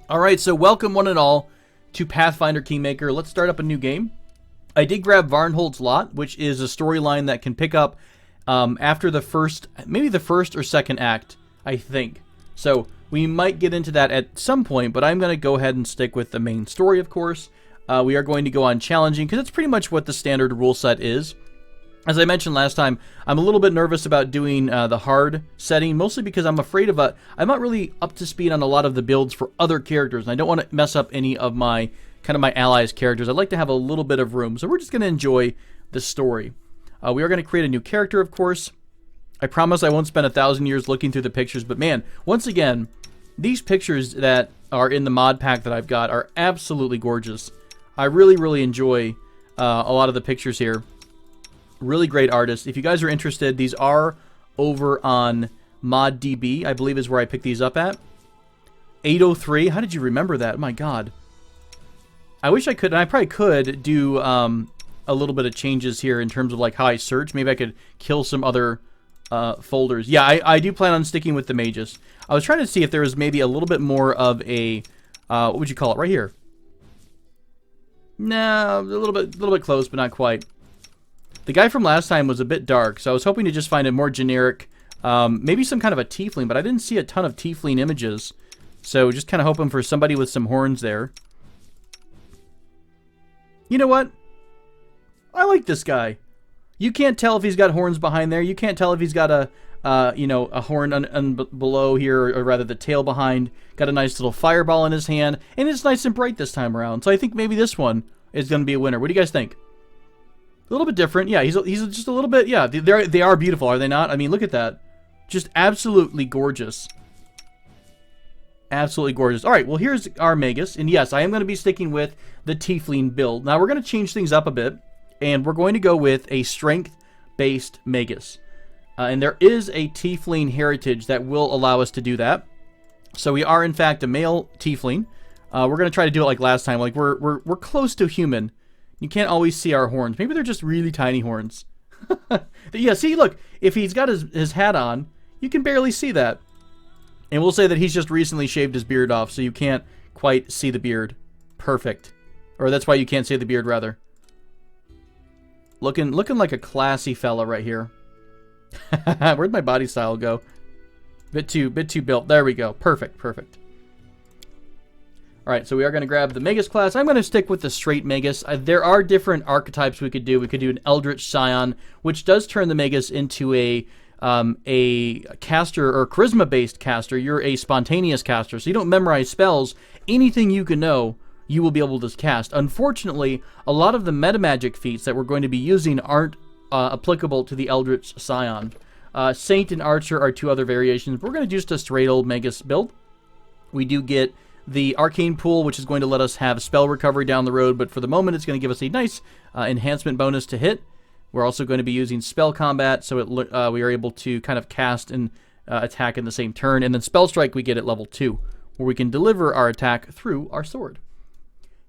Alright, so welcome one and all to Pathfinder Kingmaker. Let's start up a new game. I did grab Varnhold's Lot, which is a storyline that can pick up after the first, maybe the first or second act, I think. So we might get into that at some point, but I'm going to go ahead and stick with the main story, of course. We are going to go on challenging, because it's pretty much what the standard rule set is. As I mentioned last time, I'm a little bit nervous about doing the hard setting, mostly because I'm afraid of I'm not really up to speed on a lot of the builds for other characters, and I don't want to mess up any of my my allies' characters. I'd like to have a little bit of room, so we're just going to enjoy the story. We are going to create a new character, of course. I promise I won't spend 1,000 years looking through the pictures, but man, once again, these pictures that are in the mod pack that I've got are absolutely gorgeous. I really, really enjoy a lot of the pictures here. Really great artists. If you guys are interested, these are over on ModDB, I believe is where I picked these up at. 803. How did you remember that? Oh my god. I wish I could, and I probably could do a little bit of changes here in terms of like how I search. Maybe I could kill some other folders. Yeah, I do plan on sticking with the Magus. I was trying to see if there was maybe a little bit more of a what would you call it? Right here. No, a little bit close, but not quite. The guy from last time was a bit dark, so I was hoping to just find a more generic, maybe some kind of a tiefling, but I didn't see a ton of tiefling images. So just kind of hoping for somebody with some horns there. You know what? I like this guy. You can't tell if he's got horns behind there. You can't tell if he's got a horn below here, or rather the tail behind. Got a nice little fireball in his hand, and it's nice and bright this time around. So I think maybe this one is going to be a winner. What do you guys think? A little bit different. Yeah, he's just a little bit, yeah, they are beautiful, are they not? I mean, look at that. Just absolutely gorgeous. Absolutely gorgeous. All right, well, here's our Magus, and yes, I am going to be sticking with the Tiefling build. Now, we're going to change things up a bit, and we're going to go with a strength-based Magus. And there is a Tiefling heritage that will allow us to do that. So we are, in fact, a male Tiefling. We're going to try to do it like last time. Like, we're close to human. You can't always see our horns. Maybe they're just really tiny horns. Yeah, see, look. If he's got his hat on, you can barely see that. And we'll say that he's just recently shaved his beard off, so you can't quite see the beard. Perfect. Or that's why you can't see the beard, rather. Looking like a classy fella right here. Where'd my body style go? Bit too built. There we go. Perfect. Alright, so we are going to grab the Magus class. I'm going to stick with the straight Magus. There are different archetypes we could do. We could do an Eldritch Scion, which does turn the Magus into a caster or charisma-based caster. You're a spontaneous caster, so you don't memorize spells. Anything you can know, you will be able to cast. Unfortunately, a lot of the metamagic feats that we're going to be using aren't applicable to the Eldritch Scion. Saint and Archer are two other variations. We're going to do just a straight old Magus build. We do get the Arcane Pool, which is going to let us have spell recovery down the road, but for the moment it's going to give us a nice enhancement bonus to hit. We're also going to be using Spell Combat, so we are able to kind of cast and attack in the same turn. And then Spell Strike we get at level 2, where we can deliver our attack through our sword.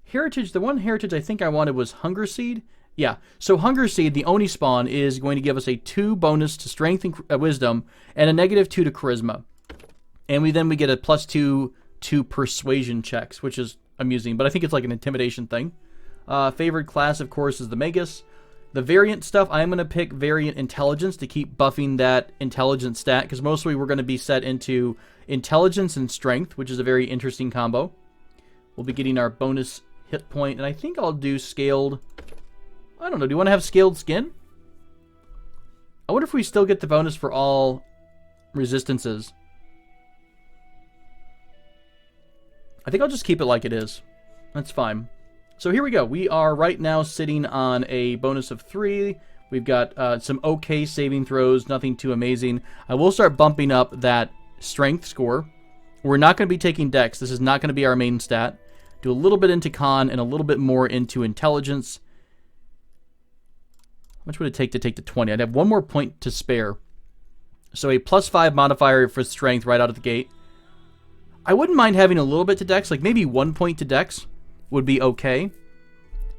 Heritage, the one heritage I think I wanted was Hunger Seed. Yeah, so Hunger Seed, the Oni spawn, is going to give us a 2 bonus to Strength and Wisdom, and a -2 to Charisma. And we get a +2 to Persuasion checks, which is amusing, but I think it's like an intimidation thing. Favored class, of course, is the Magus. The variant stuff, I am going to pick Variant Intelligence to keep buffing that Intelligence stat, because mostly we're going to be set into Intelligence and Strength, which is a very interesting combo. We'll be getting our bonus hit point, and I think I'll do Scaled. I don't know, do you want to have Scaled Skin? I wonder if we still get the bonus for all resistances. I think I'll just keep it like it is. That's fine. So here we go. We are right now sitting on a bonus of 3. We've got some okay saving throws, nothing too amazing. I will start bumping up that strength score. We're not going to be taking dex. This is not going to be our main stat. Do a little bit into con and a little bit more into intelligence. How much would it take to 20? I'd have one more point to spare. So a +5 modifier for strength right out of the gate. I wouldn't mind having a little bit to dex, like maybe 1 point to dex would be okay.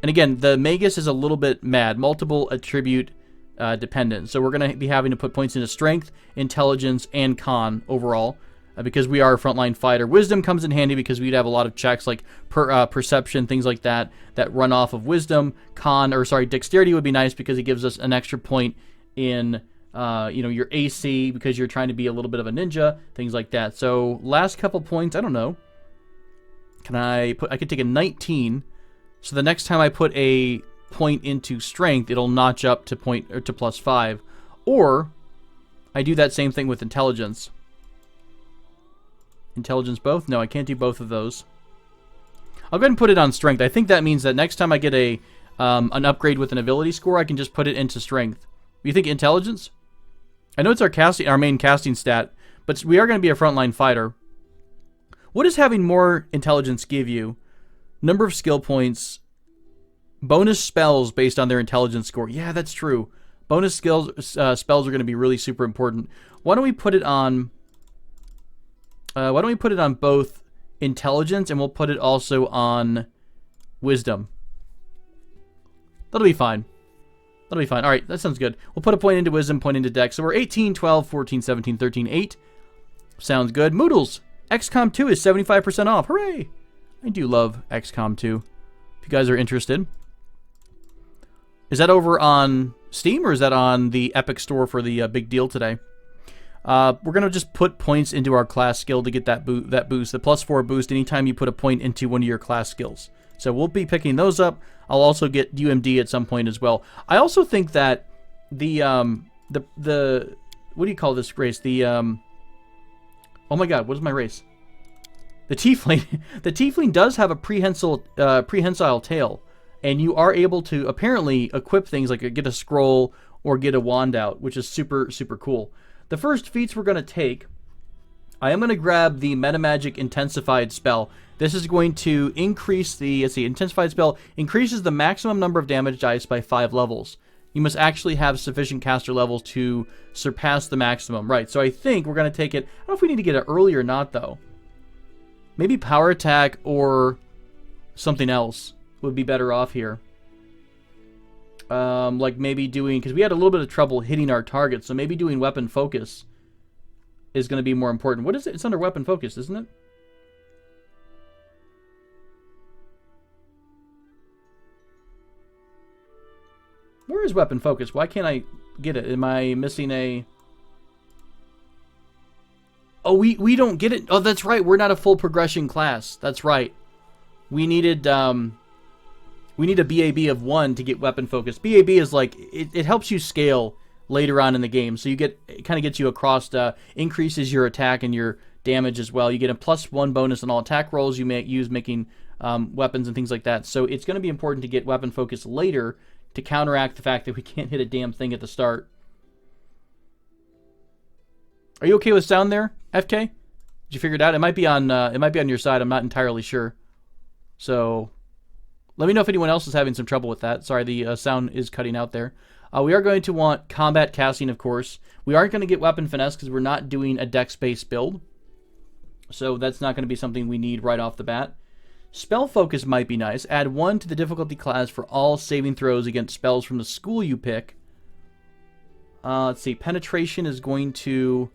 And again, the Magus is a little bit mad, multiple attribute dependent. So we're going to be having to put points into strength, intelligence, and con overall. because we are a frontline fighter. Wisdom comes in handy because we'd have a lot of checks like perception, things like that run off of wisdom. Dexterity would be nice because it gives us an extra point in your AC because you're trying to be a little bit of a ninja, things like that. So last couple points, I don't know. I could take a 19. So the next time I put a point into strength, it'll notch up to +5. Or I do that same thing with intelligence. Intelligence both? No, I can't do both of those. I'll go ahead and put it on strength. I think that means that next time I get an upgrade with an ability score, I can just put it into strength. You think intelligence? I know it's our main casting stat, but we are going to be a frontline fighter. What does having more intelligence give you? Number of skill points, bonus spells based on their intelligence score. Yeah, that's true. Bonus spells are going to be really super important. Why don't we put it on both intelligence, and we'll put it also on wisdom. That'll be fine. All right, that sounds good. We'll put a point into wisdom, point into dex. So we're 18, 12, 14, 17, 13, 8. Sounds good. Moodles. XCOM 2 is 75% off. Hooray! I do love XCOM 2. If you guys are interested. Is that over on Steam or is that on the Epic Store for the big deal today? We're going to just put points into our class skill to get that boost, the +4 boost anytime you put a point into one of your class skills. So we'll be picking those up. I'll also get UMD at some point as well. I also think that the what do you call this race? Oh my god, what is my race? The Tiefling. The Tiefling does have a prehensile tail, and you are able to apparently equip things like get a scroll or get a wand out, which is super, super cool. The first feats we're going to take, I am going to grab the Metamagic Intensified spell. This is going to increase Intensified spell increases the maximum number of damage dice by 5 levels. You must actually have sufficient caster levels to surpass the maximum. Right, so I think we're going to take it. I don't know if we need to get it early or not, though. Maybe power attack or something else would be better off here. Like maybe doing, because we had a little bit of trouble hitting our target, so maybe doing weapon focus is going to be more important. What is it? It's under weapon focus, isn't it? Where is weapon focus? Why can't I get it? Am I missing a... Oh, we don't get it. Oh, that's right. We're not a full progression class. That's right. We needed a BAB of 1 to get weapon focus. BAB is like it helps you scale later on in the game. So it kind of gets you across, increases your attack and your damage as well. You get a +1 bonus on all attack rolls you may use making weapons and things like that. So it's going to be important to get weapon focus later to counteract the fact that we can't hit a damn thing at the start. Are you okay with sound there, FK? Did you figure it out? It might be on your side. I'm not entirely sure. So let me know if anyone else is having some trouble with that. Sorry, the sound is cutting out there. We are going to want combat casting, of course. We aren't going to get weapon finesse because we're not doing a dex-based build. So that's not going to be something we need right off the bat. Spell focus might be nice. Add 1 to the difficulty class for all saving throws against spells from the school you pick. Let's see. Penetration is going to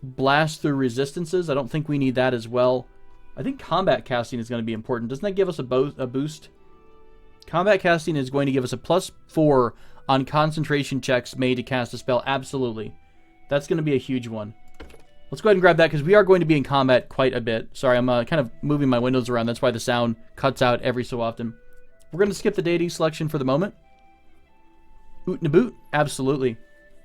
blast through resistances. I don't think we need that as well. I think combat casting is going to be important. Doesn't that give us a boost? Combat casting is going to give us a +4 on concentration checks made to cast a spell. Absolutely. That's going to be a huge one. Let's go ahead and grab that because we are going to be in combat quite a bit. Sorry, I'm kind of moving my windows around. That's why the sound cuts out every so often. We're going to skip the deity selection for the moment. Oot and a boot. Absolutely.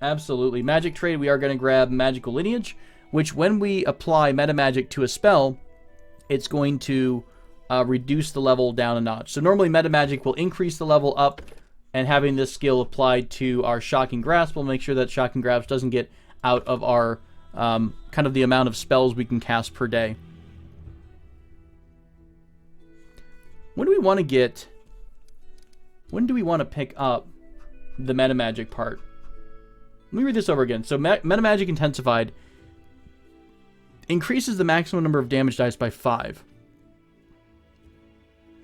Absolutely. Magic trade, we are going to grab Magical Lineage, which when we apply Metamagic to a spell, it's going to reduce the level down a notch. So normally Metamagic will increase the level up, and having this skill applied to our Shocking Grasp will make sure that Shocking Grasp doesn't get out of our kind of the amount of spells we can cast per day. When do we want to pick up the Metamagic part? Let me read this over again. So Metamagic Intensified increases the maximum number of damage dice by 5.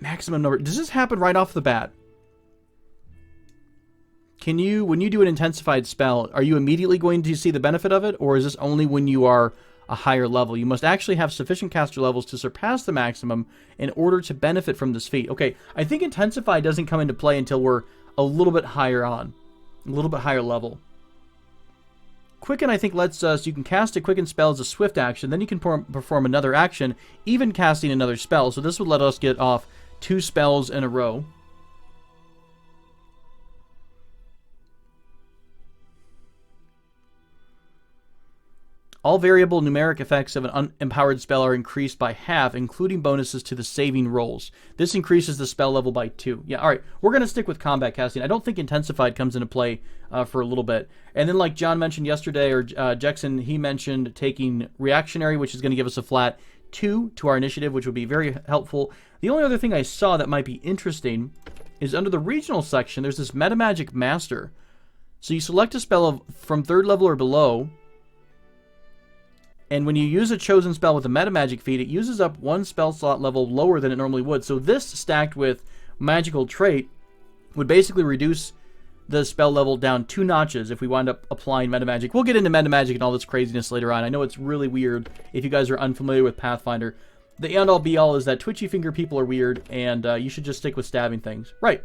Maximum number. Does this happen right off the bat? Can you, when you do an intensified spell, are you immediately going to see the benefit of it, or is this only when you are a higher level. You must actually have sufficient caster levels to surpass the maximum in order to benefit from this feat. Okay, I think Intensify doesn't come into play until we're a little bit higher on. A little bit higher level. Quicken, I think, lets us... You can cast a Quicken spell as a swift action. Then you can perform another action, even casting another spell. So this would let us get off 2 spells in a row. All variable numeric effects of an unempowered spell are increased by half, including bonuses to the saving rolls. This increases the spell level by 2. Yeah, all right. We're going to stick with combat casting. I don't think Intensified comes into play for a little bit. And then like John mentioned yesterday, or Jackson, he mentioned taking Reactionary, which is going to give us a flat 2 to our initiative, which would be very helpful. The only other thing I saw that might be interesting is under the regional section, there's this Metamagic Master. So you select a spell from 3rd level or below, and when you use a chosen spell with a metamagic feat, it uses up 1 spell slot level lower than it normally would. So this stacked with magical trait would basically reduce the spell level down 2 notches if we wind up applying metamagic. We'll get into metamagic and all this craziness later on. I know it's really weird if you guys are unfamiliar with Pathfinder. The end-all be-all is that twitchy finger people are weird, and you should just stick with stabbing things. Right.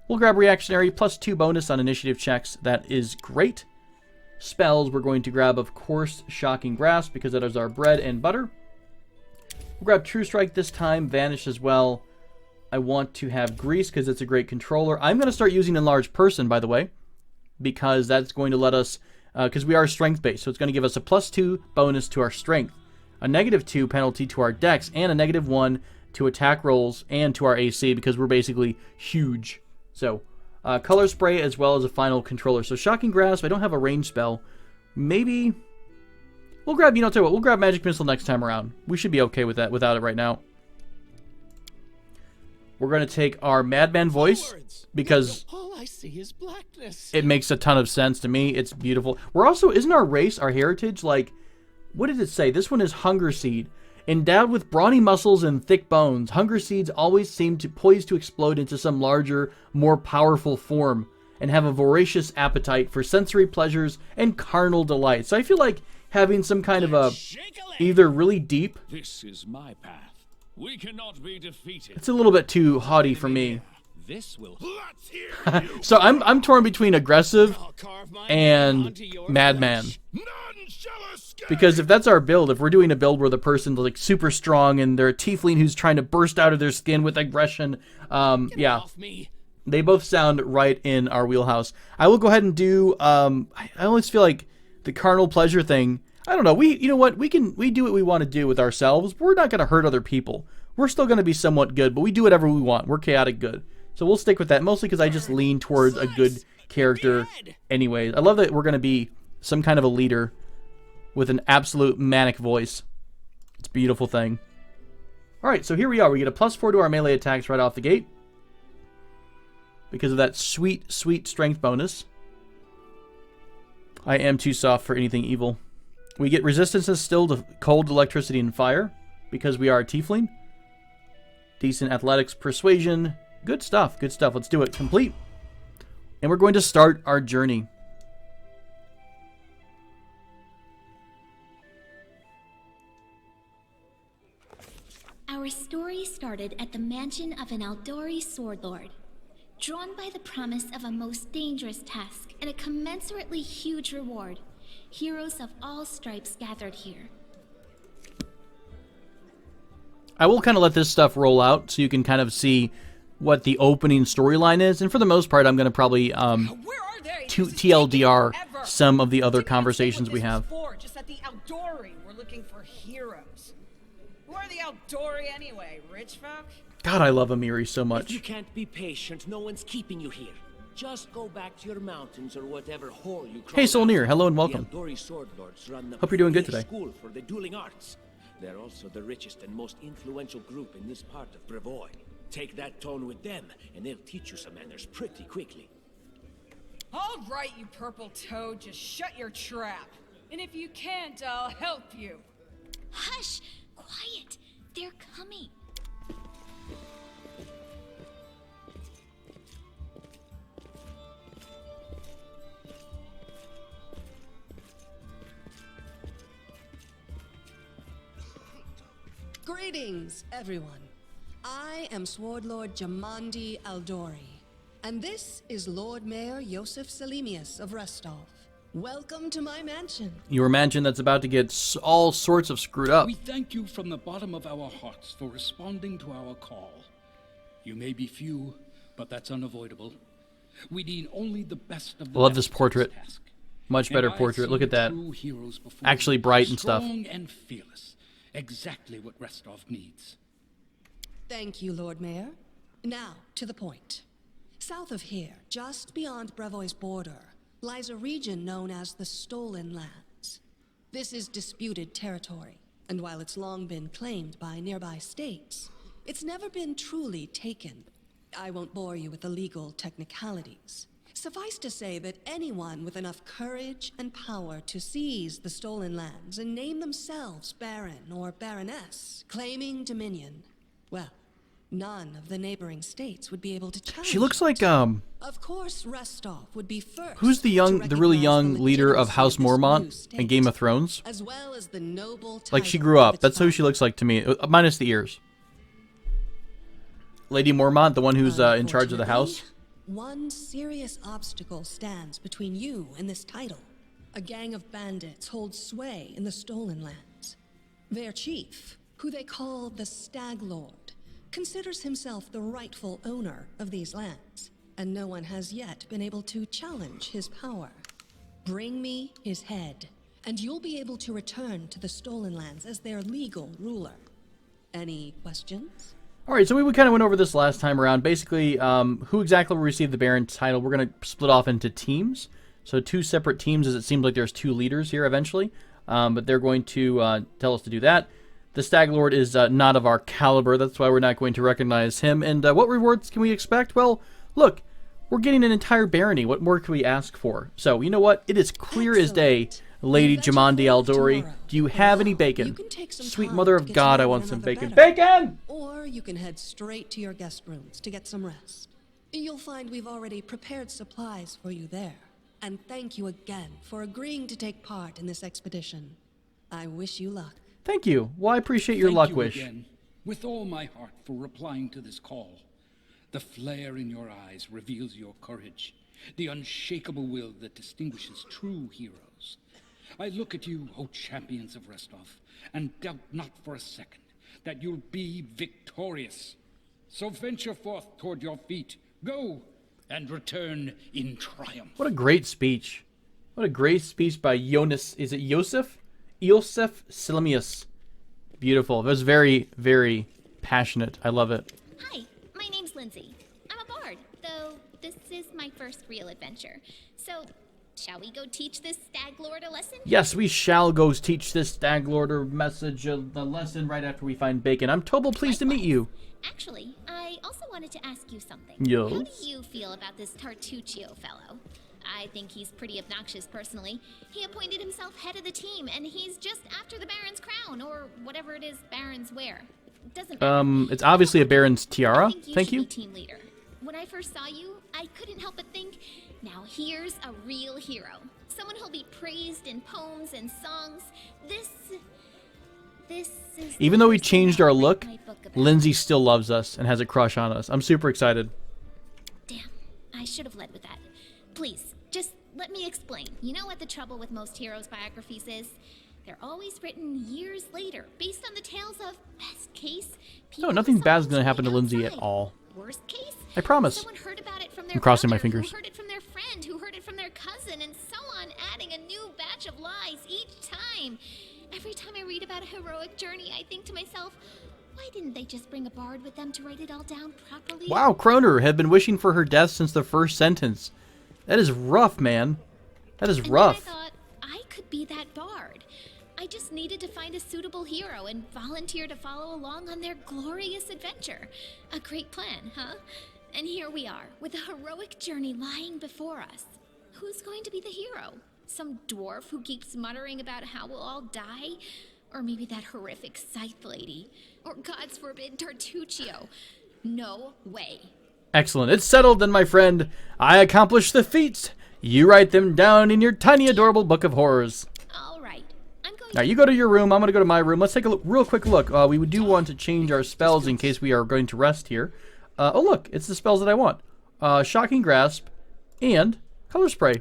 We'll grab Reactionary, plus 2 bonus on initiative checks. That is great. Spells, we're going to grab, of course, Shocking Grasp, because that is our bread and butter. We'll grab True Strike this time, Vanish as well. I want to have Grease, because it's a great controller. I'm going to start using Enlarged Person, by the way, because that's going to let us, because we are strength-based, so it's going to give us a plus 2 bonus to our strength, a negative 2 penalty to our dex, and a negative 1 to attack rolls and to our AC, because we're basically huge. So... Color Spray as well as a final controller. So Shocking Grasp, I don't have a range spell. Maybe we'll grab, tell you what, we'll grab Magic Missile next time around. We should be okay with that without it right now. We're going to take our Madman voice because all I see is blackness. It makes a ton of sense to me. It's beautiful. We're also, isn't our race, our heritage, like, what did it say? This one is Hunger Seed. Endowed with brawny muscles and thick bones, Hunger Seeds always seem poised to explode into some larger, more powerful form, and have a voracious appetite for sensory pleasures and carnal delight. So I feel like having some kind of a, either really deep... This is my path. We cannot be defeated. It's a little bit too haughty for me. This will... So I'm torn between aggressive and madman. Because if that's our build, if we're doing a build where the person's like super strong and they're a tiefling who's trying to burst out of their skin with aggression, yeah, they both sound right in our wheelhouse. I will go ahead and do, I always feel like the carnal pleasure thing, I don't know, you know what, we do what we want to do with ourselves. We're not going to hurt other people. We're still going to be somewhat good, but we do whatever we want. We're chaotic good. So we'll stick with that, mostly because I just lean towards a good character anyways. I love that we're going to be some kind of a leader with an absolute manic voice. It's a beautiful thing. Alright, so here we are. We get a plus 4 to our melee attacks right off the gate, because of that sweet, sweet strength bonus. I am too soft for anything evil. We get resistances still to cold, electricity, and fire, because we are a tiefling. Decent athletics, persuasion. Good stuff, good stuff. Let's do it. Complete. And we're going to start our journey. Our story started at the mansion of an Aldori sword lord. Drawn by the promise of a most dangerous task and a commensurately huge reward, heroes of all stripes gathered here. I will kind of let this stuff roll out so you can kind of see what the opening storyline is. And for the most part, I'm going to probably TLDR some of the other conversations we have. Just at the Aldori, we're looking for heroes. Who are the Aldori anyway? Rich folk? God, I love Amiri so much. If you can't be patient, no one's keeping you here. Just go back to your mountains or whatever hole you Hey, Solnir, hello and welcome. The Aldori sword lords run the Hope you're doing good today. School for the dueling arts. They're also the richest and most influential group in this part of Brevoy. Take that tone with them, and they'll teach you some manners pretty quickly. All right, you purple toad, just shut your trap. And if you can't, I'll help you. Hush! Quiet! They're coming. Greetings, everyone. I am Sword Lord Jamandi Aldori, and this is Lord Mayor Yosef Selimius of Restov. Welcome to my mansion. Your mansion that's about to get all sorts of screwed up. We thank you from the bottom of our hearts for responding to our call. You may be few, but that's unavoidable. We need only the best of the Love best this for portrait. task. Much better And I portrait. see Look at that. true heroes before Actually you, bright and stuff. strong and fearless. Exactly what Restov needs. Thank you, Lord Mayor. Now, to the point. South of here, just beyond Brevoy's border, lies a region known as the Stolen Lands. This is disputed territory, and while it's long been claimed by nearby states, it's never been truly taken. I won't bore you with the legal technicalities. Suffice to say that anyone with enough courage and power to seize the Stolen Lands and name themselves Baron or Baroness, claiming dominion, well, none of the neighboring states would be able to challenge She looks like, it. Of course, Restov would be first. who's the really to young recognize leader of legitimacy House this new Mormont state, in Game of Thrones? as well as the noble Like, she title grew of up. its That's who she founder. looks like to me. Minus the ears. Lady Mormont, the one who's in charge of the house. One serious obstacle stands between you and this title. A gang of bandits holds sway in the Stolen Lands. Their chief, who they call the Stag Lord, considers himself the rightful owner of these lands, and no one has yet been able to challenge his power. Bring me his head, and you'll be able to return to the Stolen Lands as their legal ruler. Any questions? All right, so we kind of went over this last time around. Basically, who exactly will receive the Baron title? We're going to split off into teams. So 2 separate teams, as it seems like there's 2 leaders here eventually. But they're going to tell us to do that. The Stag Lord is not of our caliber. That's why we're not going to recognize him. And what rewards can we expect? Well, look, we're getting an entire barony. What more can we ask for? So, you know what? It is clear as day. Excellent. Lady We'll Jamandi venture forth Aldori, tomorrow. do you have any Now, bacon? you can take some Sweet time mother to of get to God, know I one want some another bacon. better. Bacon! Or you can head straight to your guest rooms to get some rest. You'll find we've already prepared supplies for you there. And thank you again for agreeing to take part in this expedition. I wish you luck. Thank you. Well, I appreciate your Thank luck you wish. again, with all my heart, for replying to this call. The flare in your eyes reveals your courage, the unshakable will that distinguishes true heroes. I look at you, O champions of Restov, and doubt not for a second that you'll be victorious. So venture forth toward your feet, go, and return in triumph. What a great speech. What a great speech by Jonas. Is it Yosef? Yosef Selimius. Beautiful. It was very, very passionate. I love it. Hi, my name's Lindsay. I'm a bard, though this is my first real adventure. So, shall we go teach this Stag Lord a lesson? Yes, we shall go teach this Stag Lord a message of the lesson right after we find bacon. I'm Tobal, pleased to meet you. Actually, I also wanted to ask you something. Yes? How do you feel about this Tartuccio fellow? I think he's pretty obnoxious personally. He appointed himself head of the team, and he's just after the Baron's crown, or whatever it is Barons wear. Doesn't matter. It's obviously a Baron's tiara. I think you Thank should you. be team leader. When I first saw you, I couldn't help but think, now here's a real hero. Someone who'll be praised in poems and songs. This is... Even though we the person changed I'll our write look, my book about. Lindsay still loves us and has a crush on us. I'm super excited. Damn, I should have led with that. Please, just let me explain. You know what the trouble with most heroes' biographies is? They're always written years later, based on the tales of best case. No, people nothing who bad is saw going to things happen to from the Lindsay at outside. all. Worst case? I promise. Someone heard about it from their I'm crossing my brother, fingers. who heard it from their friend, who heard it from their cousin, and so on, adding a new batch of lies each time. Every time I read about a heroic journey, I think to myself, why didn't they just bring a bard with them to write it all down properly? Wow, Kroner had been wishing for her death since the first sentence. That is rough, man. That is And rough. then I thought, I could be that bard. I just needed to find a suitable hero and volunteer to follow along on their glorious adventure. A great plan, huh? And here we are, with a heroic journey lying before us. Who's going to be the hero? Some dwarf who keeps muttering about how we'll all die? Or maybe that horrific scythe lady? Or, God's forbid, Tartuccio? No way. Excellent. It's settled then, my friend. I accomplished the feats. You write them down in your tiny, adorable book of horrors. All right. I'm going Now you go to your room. I'm going to go to my room. Let's take a real quick look. We do want to change our spells in case we are going to rest here. Oh, look. It's the spells that I want. Shocking Grasp and Color Spray.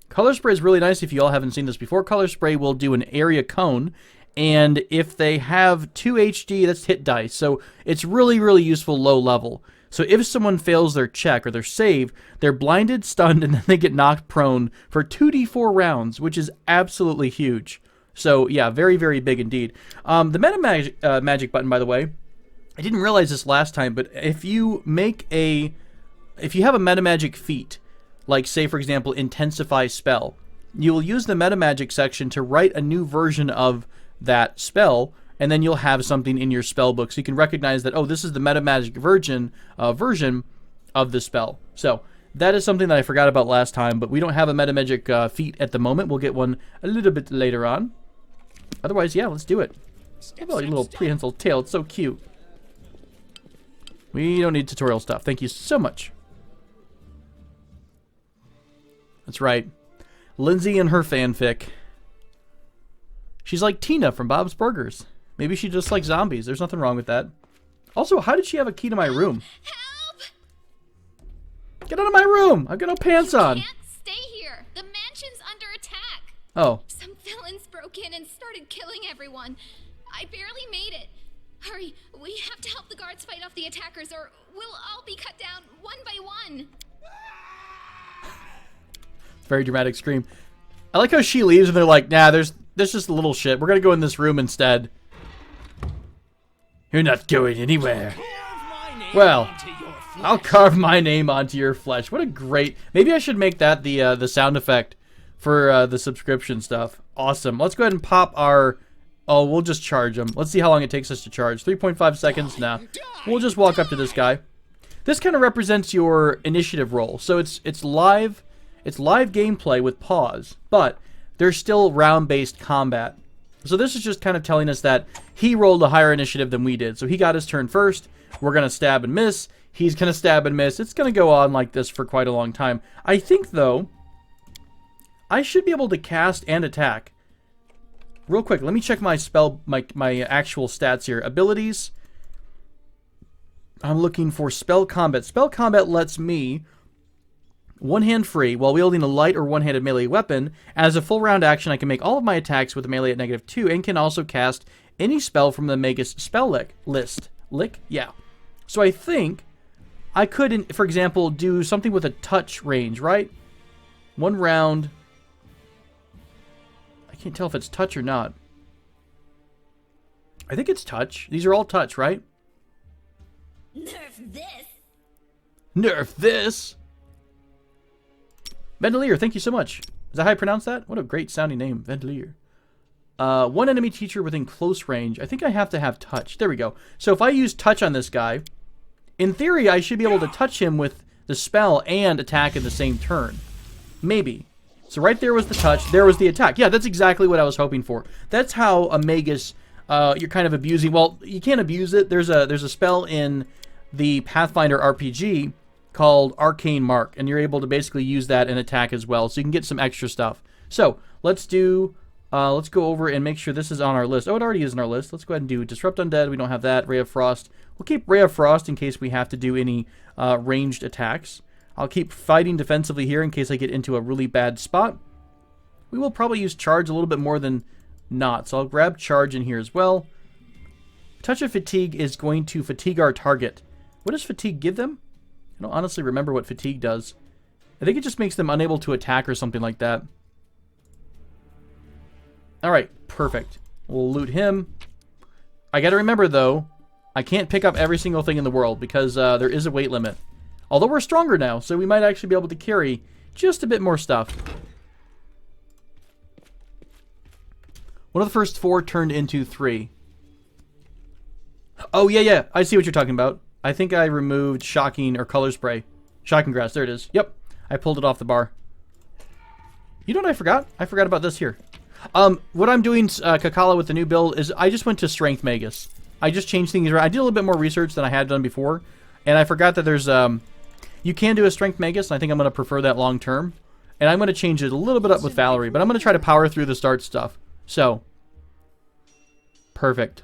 Color Spray is really nice if you all haven't seen this before. Color Spray will do an area cone. And if they have 2 HD, that's hit dice. So it's really, really useful low level. So if someone fails their check or their save, they're blinded, stunned, and then they get knocked prone for 2d4 rounds, which is absolutely huge. So yeah, very, very big indeed. The meta magic button, by the way, I didn't realize this last time, but if you have a meta magic feat, like say for example, Intensify spell, you will use the meta magic section to write a new version of that spell, and then you'll have something in your spell book so you can recognize that, oh, this is the meta magic version of the spell. So that is something that I forgot about last time, but we don't have a meta magic feat at the moment. We'll get one a little bit later on. Otherwise, yeah, let's do it. How about your little prehensile tail? It's so cute. We don't need tutorial stuff. Thank you so much. That's right. Lindsay and her fanfic. She's like Tina from Bob's Burgers. Maybe she just likes zombies. There's nothing wrong with that. Also, how did she have a key to my room? Help! Get out of my room! I've got no pants on. You can't stay here. The mansion's under attack. Oh. Some villains broke in and started killing everyone. I barely made it. Hurry, we have to help the guards fight off the attackers or we'll all be cut down one by one. Very dramatic scream. I like how she leaves and they're like, nah, there's just a little shit. We're gonna go in this room instead. You're not going anywhere. Well, I'll carve my name onto your flesh. What a great... Maybe I should make that the sound effect for the subscription stuff. Awesome. Let's go ahead and pop our... Oh, we'll just charge them. Let's see how long it takes us to charge. 3.5 seconds? Nah. We'll just walk up to this guy. This kind of represents your initiative roll. So it's live gameplay with pause, but there's still round-based combat. So this is just kind of telling us that he rolled a higher initiative than we did. So he got his turn first. We're going to stab and miss. He's going to stab and miss. It's going to go on like this for quite a long time. I think, though, I should be able to cast and attack. Real quick, let me check my my actual stats here. Abilities. I'm looking for spell combat. Spell combat lets me... one hand free, while wielding a light or one-handed melee weapon. As a full round action, I can make all of my attacks with a melee at -2 and can also cast any spell from the Magus spell list. Yeah. So I think I could, for example, do something with a touch range, right? One round. I can't tell if it's touch or not. I think it's touch. These are all touch, right? Nerf this! Nerf this! Vendelier, thank you so much. Is that how I pronounce that? What a great sounding name, Vendelier. One enemy teacher within close range. I think I have to have touch. There we go. So if I use touch on this guy, in theory, I should be able to touch him with the spell and attack in the same turn. Maybe. So right there was the touch. There was the attack. Yeah, that's exactly what I was hoping for. That's how a Magus, you're kind of abusing. Well, you can't abuse it. There's a spell in the Pathfinder RPG called Arcane Mark, and you're able to basically use that and attack as well, so you can get some extra stuff. So let's go over and make sure this is on our list. Oh, it already is on our list. Let's go ahead and do Disrupt Undead. We don't have that. Ray of Frost. We'll keep Ray of Frost in case we have to do any ranged attacks. I'll keep fighting defensively here in case I get into a really bad spot. We will probably use Charge a little bit more than not, so I'll grab Charge in here as well. Touch of Fatigue is going to fatigue our target. What does Fatigue give them? I don't honestly remember what Fatigue does. I think it just makes them unable to attack or something like that. Alright, perfect. We'll loot him. I gotta remember, though, I can't pick up every single thing in the world because there is a weight limit. Although we're stronger now, so we might actually be able to carry just a bit more stuff. One of the first 4 turned into 3. Oh, yeah. I see what you're talking about. I think I removed Shocking or Color Spray. Shocking Grass, there it is. Yep, I pulled it off the bar. You know what I forgot? I forgot about this here. What I'm doing, Kakala, with the new build is I just went to Strength Magus. I just changed things around. I did a little bit more research than I had done before. And I forgot that there's, you can do a Strength Magus, and I think I'm going to prefer that long term. And I'm going to change it a little bit up with Valerie, but I'm going to try to power through the start stuff. So, Perfect.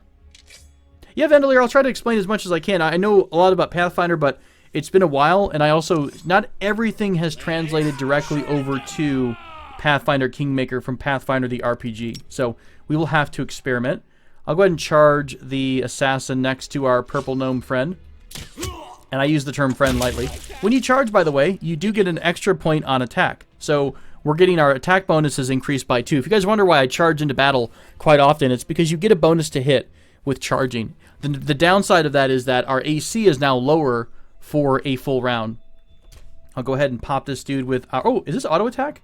Yeah, Vandalier, I'll try to explain as much as I can. I know a lot about Pathfinder, but it's been a while, and I also... Not everything has translated directly over to Pathfinder Kingmaker from Pathfinder the RPG. So we will have to experiment. I'll go ahead and charge the assassin next to our purple gnome friend. And I use the term friend lightly. When you charge, by the way, you do get an extra point on attack. So we're getting our attack bonuses increased by 2. If you guys wonder why I charge into battle quite often, it's because you get a bonus to hit with charging. The downside of that is that our AC is now lower for a full round. I'll go ahead and pop this dude with... oh, is this auto attack?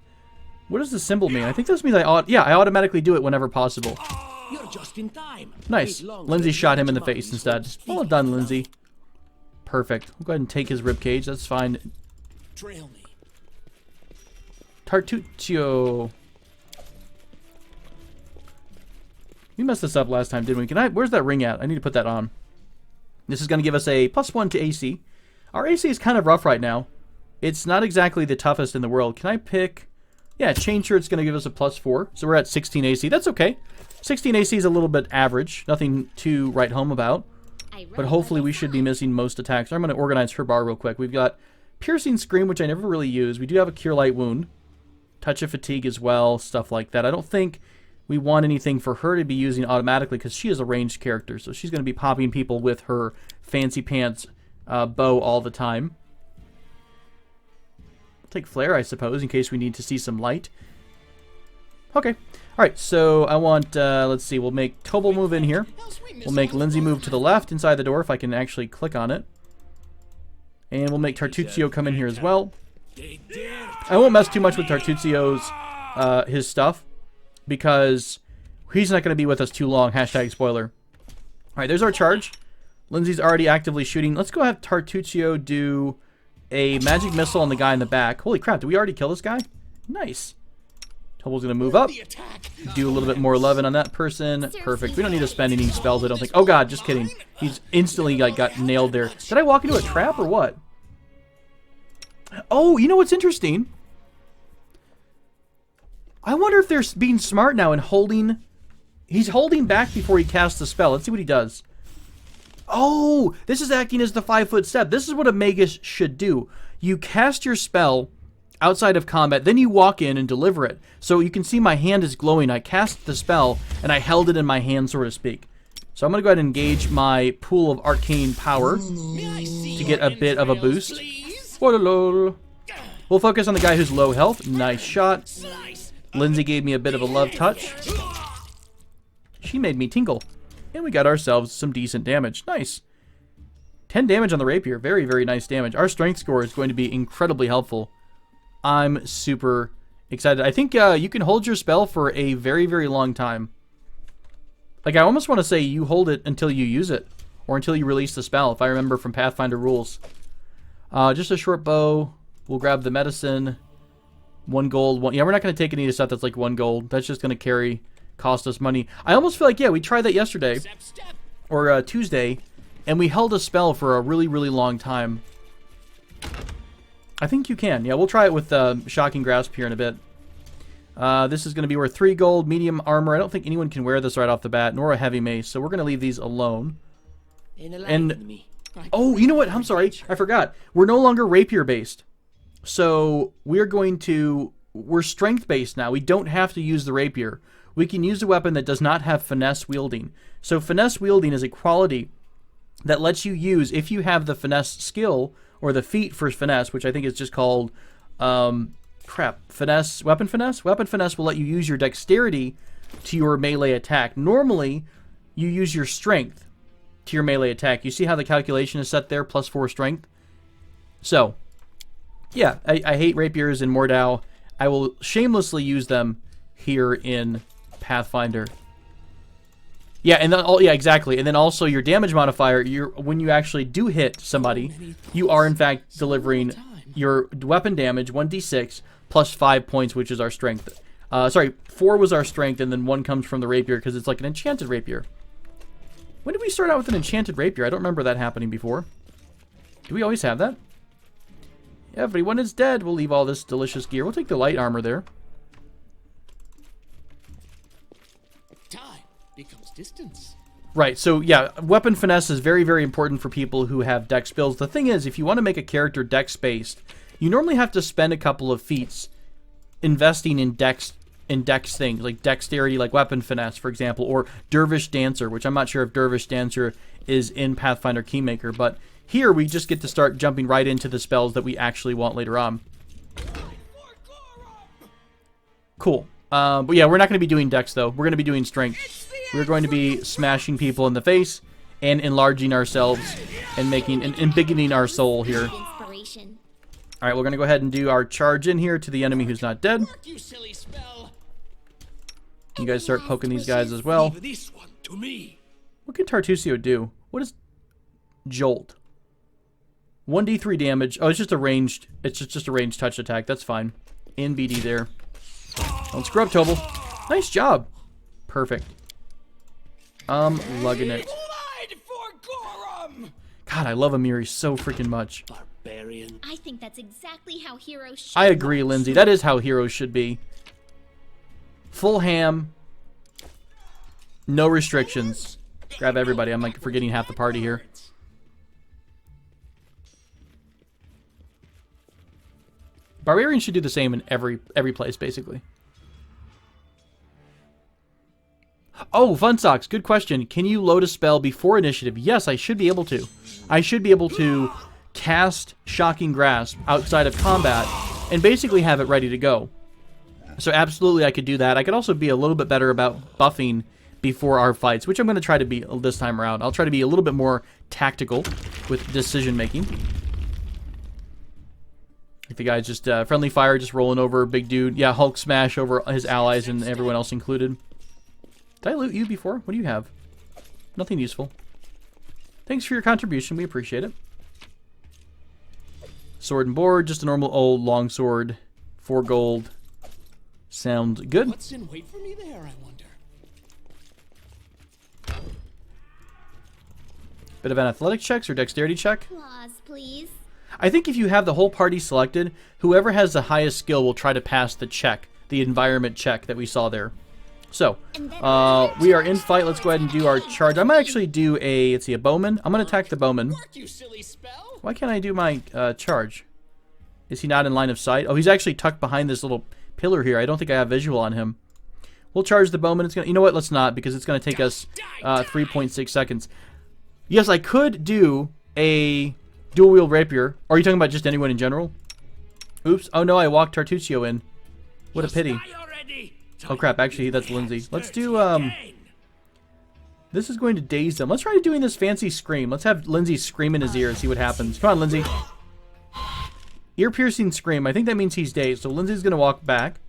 What does the symbol mean? I think this means I automatically do it whenever possible. You're just in time. Nice. Lindsay shot him in the face instead. Well done, Lindsay. Perfect. We'll go ahead and take his ribcage. That's fine. Trail me. Tartuccio. We messed this up last time, didn't we? Where's that ring at? I need to put that on. This is going to give us a +1 to AC. Our AC is kind of rough right now. It's not exactly the toughest in the world. Can I pick... Yeah, chain shirt's going to give us a +4. So we're at 16 AC. That's okay. 16 AC is a little bit average. Nothing to write home about. But hopefully we should be missing most attacks. I'm going to organize her bar real quick. We've got Piercing Scream, which I never really use. We do have a Cure Light Wound. Touch of Fatigue as well. Stuff like that. I don't think we want anything for her to be using automatically because she is a ranged character. So she's going to be popping people with her fancy pants bow all the time. We'll take Flare, I suppose, in case we need to see some light. Okay. Alright, so I want, let's see, we'll make Tobal move in here. We'll make Lindsay move to the left inside the door if I can actually click on it. And we'll make Tartuccio come in here as well. I won't mess too much with Tartuccio's, his stuff, because he's not going to be with us too long, hashtag spoiler. Alright, there's our charge. Lindsay's already actively shooting. Let's go have Tartuccio do a magic missile on the guy in the back. Holy crap, did we already kill this guy? Nice. Tobal's going to move up, do a little bit more loving on that person. Perfect. We don't need to spend any spells, I don't think. Oh god, just kidding. He's instantly got nailed there. Did I walk into a trap or what? Oh, you know what's interesting? I wonder if they're being smart now and holding... He's holding back before he casts the spell. Let's see what he does. Oh, this is acting as the 5-foot step. This is what a Magus should do. You cast your spell outside of combat, then you walk in and deliver it. So you can see my hand is glowing. I cast the spell, and I held it in my hand, so to speak. So I'm going to go ahead and engage my pool of arcane power to get a bit of a boost. We'll focus on the guy who's low health. Nice shot. Lindsay gave me a bit of a love touch. She made me tingle. And we got ourselves some decent damage. Nice. 10 damage on the rapier. Very, very nice damage. Our strength score is going to be incredibly helpful. I'm super excited. I think you can hold your spell for a very, very long time. Like, I almost want to say you hold it until you use it. Or until you release the spell, if I remember from Pathfinder rules. Just a short bow. We'll grab the medicine. 1 gold. Yeah, we're not going to take any of the stuff that's like 1 gold. That's just going to cost us money. I almost feel like, yeah, we tried that yesterday. Or Tuesday. And we held a spell for a really, really long time. I think you can. Yeah, we'll try it with Shocking Grasp here in a bit. This is going to be worth 3 gold, medium armor. I don't think anyone can wear this right off the bat, nor a heavy mace, so we're going to leave these alone. And oh, you know what? I'm sorry. I forgot. We're no longer rapier-based. So we're strength-based now. We don't have to use the rapier. We can use a weapon that does not have finesse wielding. So finesse wielding is a quality that lets you use, if you have the finesse skill, or the feat for finesse, which I think is just called, finesse, weapon finesse? Weapon finesse will let you use your dexterity to your melee attack. Normally, you use your strength to your melee attack. You see how the calculation is set there, +4 strength? So, yeah, I hate rapiers in Mordau. I will shamelessly use them here in Pathfinder. Yeah, and then, yeah, exactly. And then also your damage modifier, when you actually do hit somebody, you are in fact delivering your weapon damage, 1d6, plus 5 points, which is our strength. Sorry, 4 was our strength, and then 1 comes from the rapier because it's like an enchanted rapier. When did we start out with an enchanted rapier? I don't remember that happening before. Do we always have that? Everyone is dead. We'll leave all this delicious gear. We'll take the light armor there. Time becomes distance. Right, so yeah, weapon finesse is very, very important for people who have dex builds. The thing is, if you want to make a character dex-based, you normally have to spend a couple of feats investing in dex things, like dexterity, like weapon finesse, for example, or Dervish Dancer, which I'm not sure if Dervish Dancer is in Pathfinder Kingmaker, but here we just get to start jumping right into the spells that we actually want later on. Cool. But yeah, we're not going to be doing dex, though. We're going to be doing strength. We're going to be smashing people in the face and enlarging ourselves and making and embiggening our soul here. Inspiration. All right, we're going to go ahead and do our charge in here to the enemy who's not dead. You guys start poking these guys as well. This one to me. What can Tartusio do? What is Jolt? 1d3 damage. Oh, it's just a ranged. It's just a ranged touch attack. That's fine. In BD there. Don't screw up, Tobal. Nice job. Perfect. Lugging it. God, I love Amiri so freaking much. Barbarian. I think that's exactly how heroes should. I agree, Lindsay. That is how heroes should be. Full ham. No restrictions. Grab everybody. I'm like forgetting half the party here. Barbarian should do the same in every place, basically. Oh, Fun Socks, good question. Can you load a spell before initiative? Yes, I should be able to. I should be able to cast Shocking Grasp outside of combat and basically have it ready to go. So absolutely I could do that. I could also be a little bit better about buffing before our fights, which I'm going to try to be this time around. I'll try to be a little bit more tactical with decision making. Like the guy's just friendly fire, just rolling over, big dude. Yeah, Hulk smash over his allies and everyone else included. Did I loot you before? What do you have? Nothing useful. Thanks for your contribution. We appreciate it. Sword and board. Just a normal old long sword. 4 gold. Sounds good. What's in wait for me there, I wonder? Bit of an athletics checks or dexterity check. Applause, please. I think if you have the whole party selected, whoever has the highest skill will try to pass the check. The environment check that we saw there. So, we are in fight. Let's go ahead and do our charge. I might actually do a, let's see, a bowman. I'm going to attack the bowman. Why can't I do my charge? Is he not in line of sight? Oh, he's actually tucked behind this little pillar here. I don't think I have visual on him. We'll charge the bowman. It's gonna, you know what? Let's not, because it's going to take us 3.6 seconds. Yes, I could do a dual wield rapier. Or are you talking about just anyone in general? Oops. Oh no, I walked Tartusio in. What a pity. Oh crap, actually that's Lindsay. Let's do, this is going to daze them. Let's try doing this fancy scream. Let's have Lindsay scream in his ear and see what happens. Come on, Lindsay. Ear-piercing scream. I think that means he's dazed. So Lindsay's going to walk back.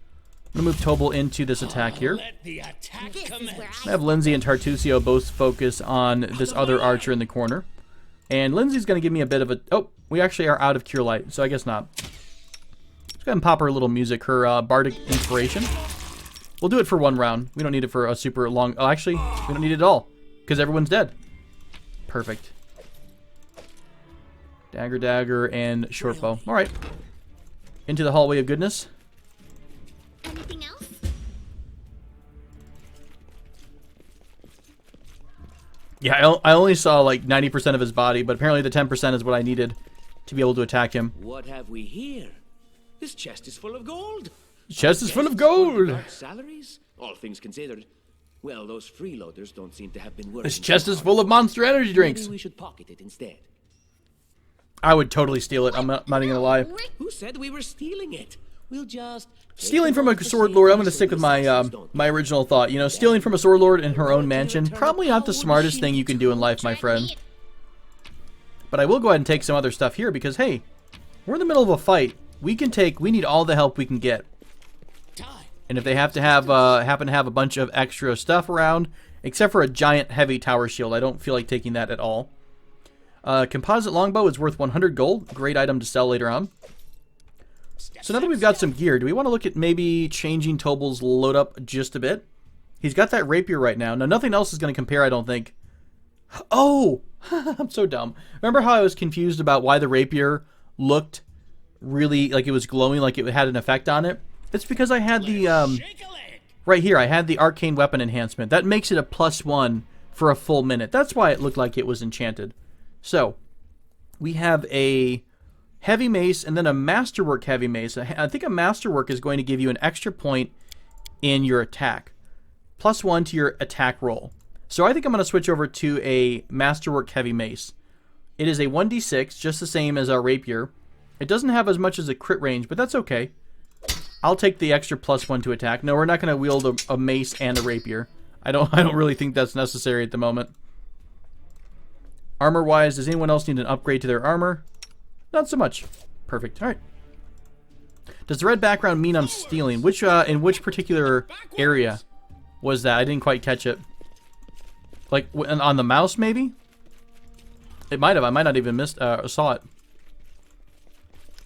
I'm going to move Tobal into this attack here. I have Lindsay and Tartusio both focus on this other archer in the corner. And Lindsay's going to give me a bit of a... Oh, we actually are out of Cure Light, so I guess not. Let's go ahead and pop her a little music, her bardic inspiration. We'll do it for 1 round. We don't need it for a super long... Oh, actually, we don't need it at all, because everyone's dead. Perfect. Dagger, dagger, and short bow. All right. Into the hallway of goodness. Anything else? Yeah, I only saw like 90% of his body, but apparently the 10% is what I needed to be able to attack him. What have we here? This chest is full of gold. Chest is full of gold. Salaries? All things considered. Well, those freeloaders don't seem to have been working. This chest is full of Monster Energy drinks. Maybe we should pocket it instead. I would totally steal it. I'm not even gonna lie. Who said we were stealing it? We'll just... Stealing from a sword lord, I'm going to stick with my my original thought. You know, stealing from a sword lord in her own mansion, probably not the smartest thing you can do in life, my friend. But I will go ahead and take some other stuff here because, hey, we're in the middle of a fight. We need all the help we can get. And if they have to have, happen to have a bunch of extra stuff around, except for a giant heavy tower shield, I don't feel like taking that at all. Composite longbow is worth 100 gold. Great item to sell later on. So now that we've got some gear, do we want to look at maybe changing Tobal's load up just a bit? He's got that rapier right now. Now, nothing else is going to compare, I don't think. Oh! I'm so dumb. Remember how I was confused about why the rapier looked really like it was glowing, like it had an effect on it? It's because I had the, right here, I had the arcane weapon enhancement. That makes it a +1 for a full minute. That's why it looked like it was enchanted. So, we have a heavy mace and then a masterwork heavy mace. I think a masterwork is going to give you an extra point in your attack. +1 to your attack roll. So I think I'm going to switch over to a masterwork heavy mace. It is a 1d6, just the same as our rapier. It doesn't have as much as a crit range, but that's okay. I'll take the extra +1 to attack. No, we're not going to wield a mace and a rapier. I don't really think that's necessary at the moment. Armor-wise, does anyone else need an upgrade to their armor? Not so much. Perfect. All right. Does the red background mean I'm stealing? Which in which particular area was that? I didn't quite catch it. Like on the mouse, maybe? It might have. I might not even saw it.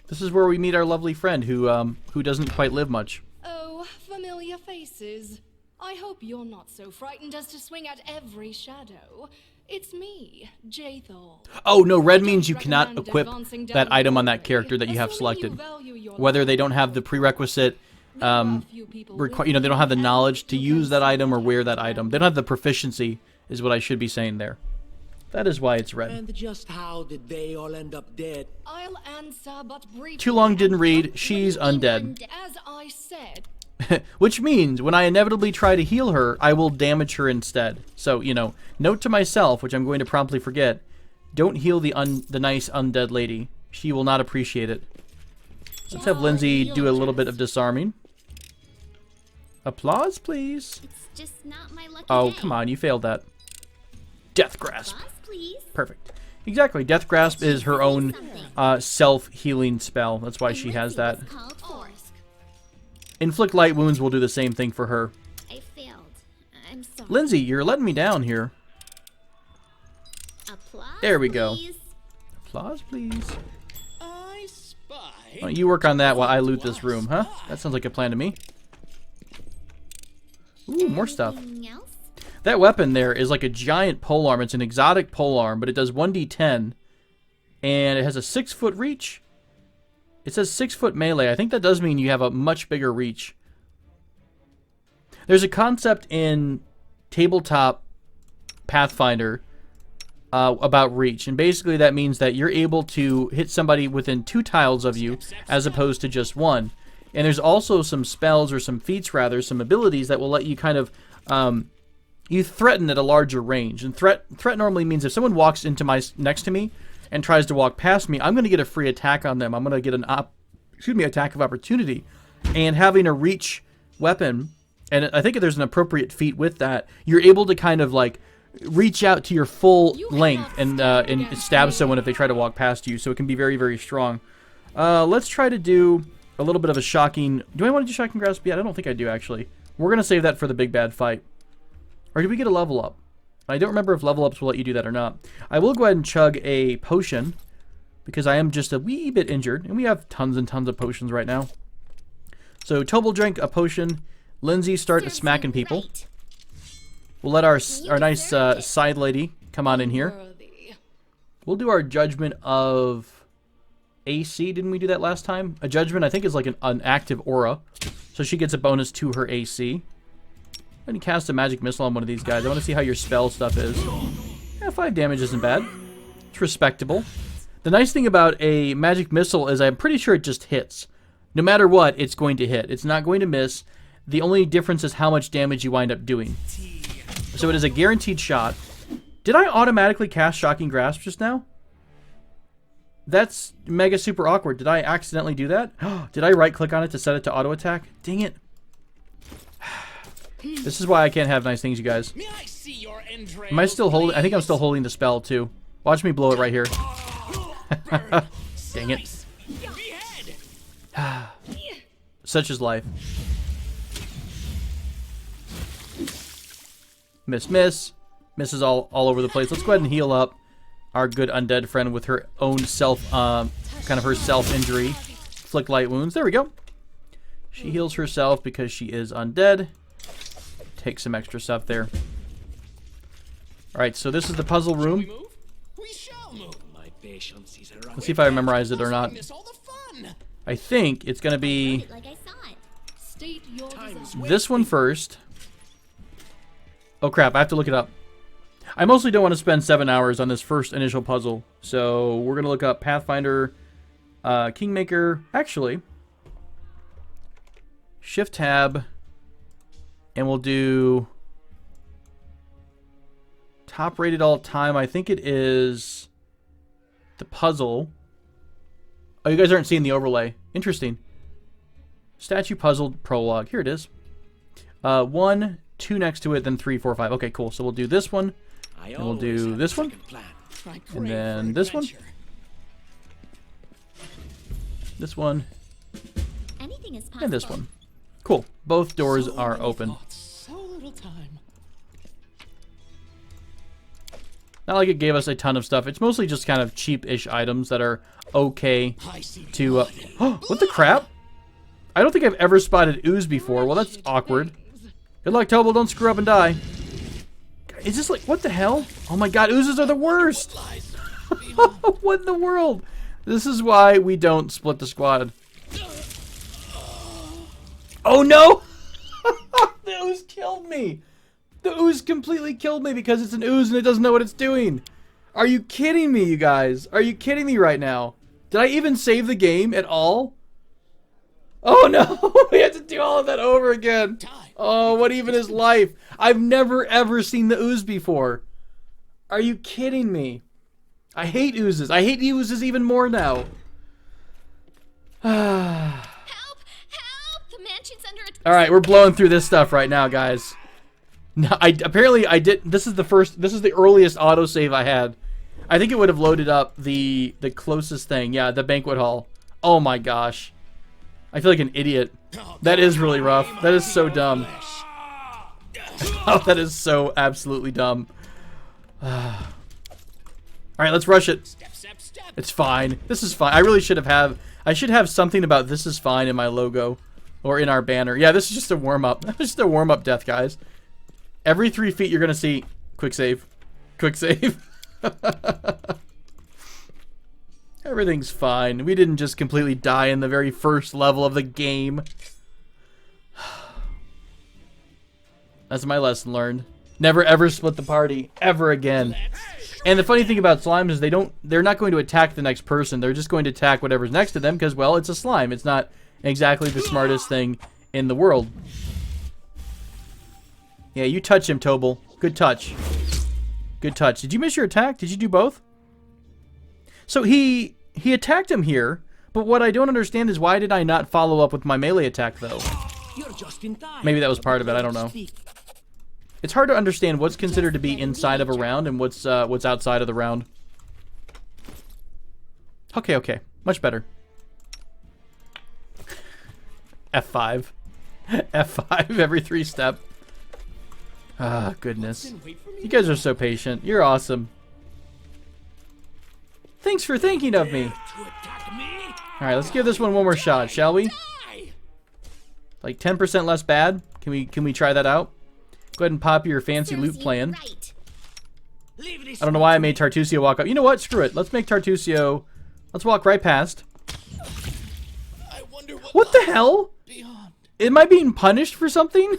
This is where we meet our lovely friend who doesn't quite live much. Oh, familiar faces. I hope you're not so frightened as to swing at every shadow. It's me, Jaethal. Oh, no, red means you cannot equip that item on that character that you have selected. Whether they don't have the prerequisite, they don't have the knowledge to use that item or wear that item. They don't have the proficiency, is what I should be saying there. That is why it's red. And just how did they all end up dead? I'll answer, but briefly. Too long didn't read. She's undead. As I said. Which means, when I inevitably try to heal her, I will damage her instead. So, note to myself, which I'm going to promptly forget, don't heal the nice undead lady. She will not appreciate it. Let's have Lindsay do a little bit of disarming. Applause, please. It's just not my lucky day. Come on, you failed that. Death Grasp. Applause, please. Perfect. Exactly, Death Grasp is her own self-healing spell. That's why she has that. Inflict light wounds will do the same thing for her. I failed. I'm sorry. Lindsay, you're letting me down here. Applause, there we go. please. Applause, please. I spy. Why don't you work on that while I loot this room, huh? That sounds like a plan to me. Ooh, more stuff. Anything else? That weapon there is like a giant polearm. It's an exotic polearm, but it does 1d10. And it has a 6-foot reach. It says 6-foot melee. I think that does mean you have a much bigger reach. There's a concept in tabletop Pathfinder about reach. And basically that means that you're able to hit somebody within 2 tiles of you as opposed to just 1. And there's also some spells or some feats rather, some abilities that will let you kind of... you threaten at a larger range. And threat normally means if someone walks into next to me and tries to walk past me, I'm going to get a free attack on them. I'm going to get an attack of opportunity. And having a reach weapon, and I think there's an appropriate feat with that, you're able to kind of like reach out to your full length and stab someone if they try to walk past you. So it can be very, very strong. Let's try to do a little bit of a shocking... Do I want to do shocking grasp yet? I don't think I do, actually. We're going to save that for the big bad fight. Or did we get a level up? I don't remember if level ups will let you do that or not. I will go ahead and chug a potion, because I am just a wee bit injured, and we have tons and tons of potions right now. So Tobal drank a potion. Lindsay start smacking people. Right. We'll let our nice side lady come on in here. We'll do our judgment of AC. Didn't we do that last time? A judgment, I think, is like an active aura. So she gets a bonus to her AC. I'm going to cast a magic missile on one of these guys. I want to see how your spell stuff is. Yeah, 5 damage isn't bad. It's respectable. The nice thing about a magic missile is I'm pretty sure it just hits. No matter what, it's going to hit. It's not going to miss. The only difference is how much damage you wind up doing. So it is a guaranteed shot. Did I automatically cast Shocking Grasp just now? That's mega super awkward. Did I accidentally do that? Did I right-click on it to set it to auto-attack? Dang it. This is why I can't have nice things, you guys. May I see your entrails, Am I still holding? please? I think I'm still holding the spell, too. Watch me blow it right here. Dang it. Such is life. Miss, miss. Misses all over the place. Let's go ahead and heal up our good undead friend with her own kind of her self-injury. Flick light wounds. There we go. She heals herself because she is undead. Take some extra stuff there. Alright, so this is the puzzle room. Let's see if I memorize it or not. I think it's going to be Like I saw it. this one first. Oh crap, I have to look it up. I mostly don't want to spend 7 hours on this first initial puzzle. So we're going to look up Pathfinder Kingmaker. Actually, Shift Tab. And we'll do top rated all time. I think it is the puzzle. Oh, you guys aren't seeing the overlay. Interesting. Statue puzzle prologue. Here it is. 1, 2 next to it, then 3, 4, 5. Okay, cool. So we'll do this one. And we'll do this one. And then this one. This one. Anything is possible. And this one. Cool. Both doors are open. So little time. Not like it gave us a ton of stuff. It's mostly just kind of cheap-ish items that are okay to... what the crap? I don't think I've ever spotted ooze before. Well, that's awkward. Good luck, Tobal. Don't screw up and die. Is this like... What the hell? Oh my god, oozes are the worst! What in the world? This is why we don't split the squad. Oh no! The ooze killed me! The ooze completely killed me because it's an ooze and it doesn't know what it's doing. Are you kidding me, you guys? Are you kidding me right now? Did I even save the game at all? Oh no! We have to do all of that over again. Oh, what even is life? I've never ever seen the ooze before. Are you kidding me? I hate oozes. I hate oozes even more now. Help! Help! The mansion's under attack. All right, we're blowing through this stuff right now, guys. No, apparently I did. This is the earliest autosave I had. I think it would have loaded up the closest thing. Yeah, the banquet hall. Oh my gosh. I feel like an idiot. That is really rough. That is so dumb. Oh, that is so absolutely dumb. All right, let's rush it. It's fine. This is fine. I really should have I should have something about this is fine in my logo or in our banner. Yeah, this is just a warm-up. This is just a warm-up death, guys. Every 3 feet you're going to see quick save. Quick save. Everything's fine. We didn't just completely die in the very first level of the game. That's my lesson learned. Never ever split the party ever again. And the funny thing about slimes is they're not going to attack the next person. They're just going to attack whatever's next to them because, well, it's a slime. It's not exactly the smartest thing in the world. Yeah, you touch him, Tobal. Good touch. Good touch. Did you miss your attack? Did you do both? So he attacked him here, but what I don't understand is why did I not follow up with my melee attack, though? Maybe that was part of it. I don't know. It's hard to understand what's considered to be inside of a round and what's outside of the round. Okay, okay. Much better. F5. F5 every 3 step. Ah, goodness. You guys are so patient. You're awesome. Thanks for thinking of me. Alright, let's give this one more shot, shall we? Like 10% less bad? Can we try that out? Go ahead and pop your fancy loot plan. I don't know why I made Tartusio walk up. You know what? Screw it. Let's make Tartusio... Let's walk right past. What the hell? Am I being punished for something?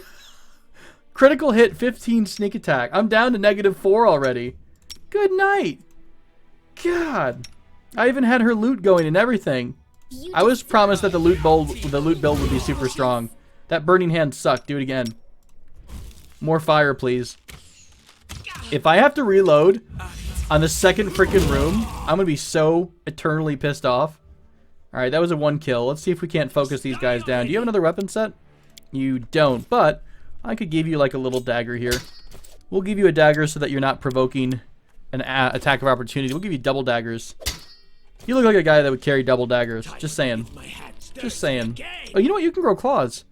Critical hit, 15 sneak attack. I'm down to -4 already. Good night. God. I even had her loot going and everything. I was promised that the loot build would be super strong. That burning hand sucked. Do it again. More fire, please. If I have to reload on the second freaking room, I'm gonna be so eternally pissed off. Alright, that was a 1 kill. Let's see if we can't focus these guys down. Do you have another weapon set? You don't, but I could give you like a little dagger here. We'll give you a dagger so that you're not provoking an attack of opportunity. We'll give you double daggers. You look like a guy that would carry double daggers. Just saying. Just saying. Oh, you know what? You can grow claws.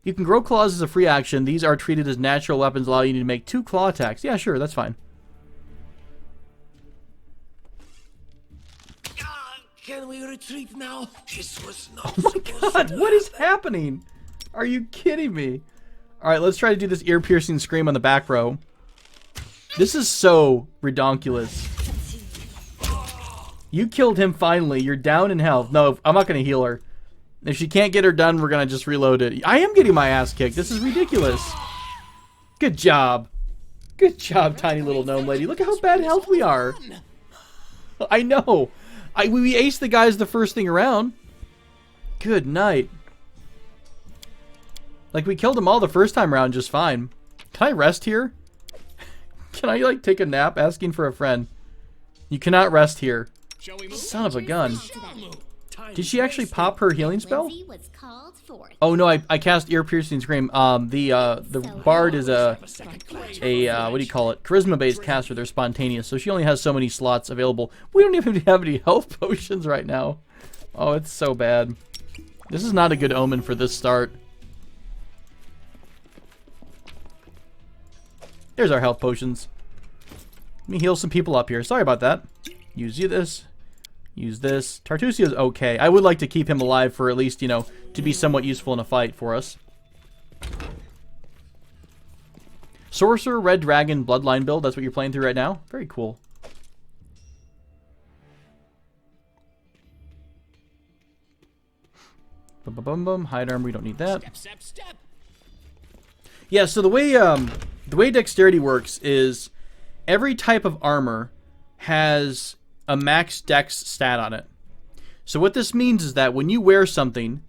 You can grow claws as a free action. These are treated as natural weapons, allowing you to make 2 claw attacks. Yeah, sure, that's fine. Can we retreat now? This was not Oh my god, what is happening? Are you kidding me? Alright, let's try to do this ear-piercing scream on the back row. This is so redonkulous. You killed him finally. You're down in health. No, I'm not going to heal her. If she can't get her done, we're going to just reload it. I am getting my ass kicked. This is ridiculous. Good job. Good job, tiny little gnome lady. Look at how bad health we are. I know. We aced the guys the first thing around. Good night. Like, we killed them all the first time around just fine. Can I rest here? Can I, like, take a nap? Asking for a friend. You cannot rest here. Son of a gun. Did she actually pop her healing spell? Oh no, I cast ear-piercing scream. The bard is a what do you call it? Charisma-based caster. They're spontaneous, so she only has so many slots available. We don't even have any health potions right now. Oh, it's so bad. This is not a good omen for this start. There's our health potions. Let me heal some people up here. Sorry about that. Use this. Use this. Tartusio's okay. I would like to keep him alive for at least, you know, to be somewhat useful in a fight for us. Sorcerer, Red Dragon, Bloodline build. That's what you're playing through right now? Very cool. Bum, bum, bum, bum. Hide armor, we don't need that. Step. Yeah, so the way dexterity works is every type of armor has a max dex stat on it. So what this means is that when you wear something,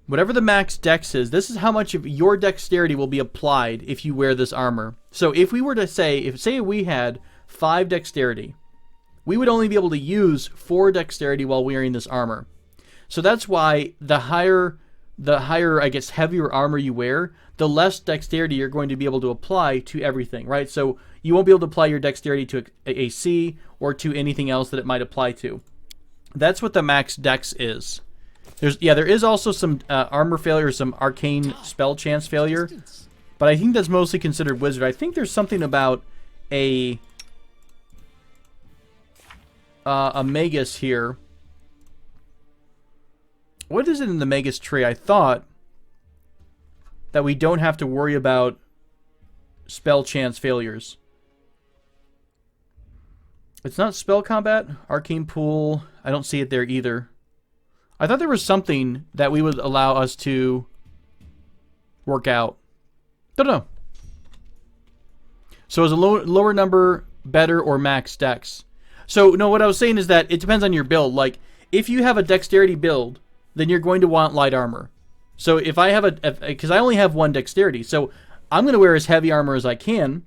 whatever the max dex is, this is how much of your dexterity will be applied if you wear this armor. So if we were to say, say we had 5 dexterity, we would only be able to use 4 dexterity while wearing this armor. So that's why the higher, I guess, heavier armor you wear, the less dexterity you're going to be able to apply to everything, right? So you won't be able to apply your dexterity to AC or to anything else that it might apply to. That's what the max dex is. There is also some armor failure, some arcane spell chance failure, but I think that's mostly considered wizard. I think there's something about a Magus here. What is it in the Magus tree? I thought that we don't have to worry about spell chance failures. It's not spell combat, arcane pool. I don't see it there either. I thought there was something that we would allow us to work out. Don't know. So is a lower number better or max dex? So no, what I was saying is that it depends on your build. Like if you have a dexterity build, then you're going to want light armor. So if I have because I only have 1 dexterity, so I'm going to wear as heavy armor as I can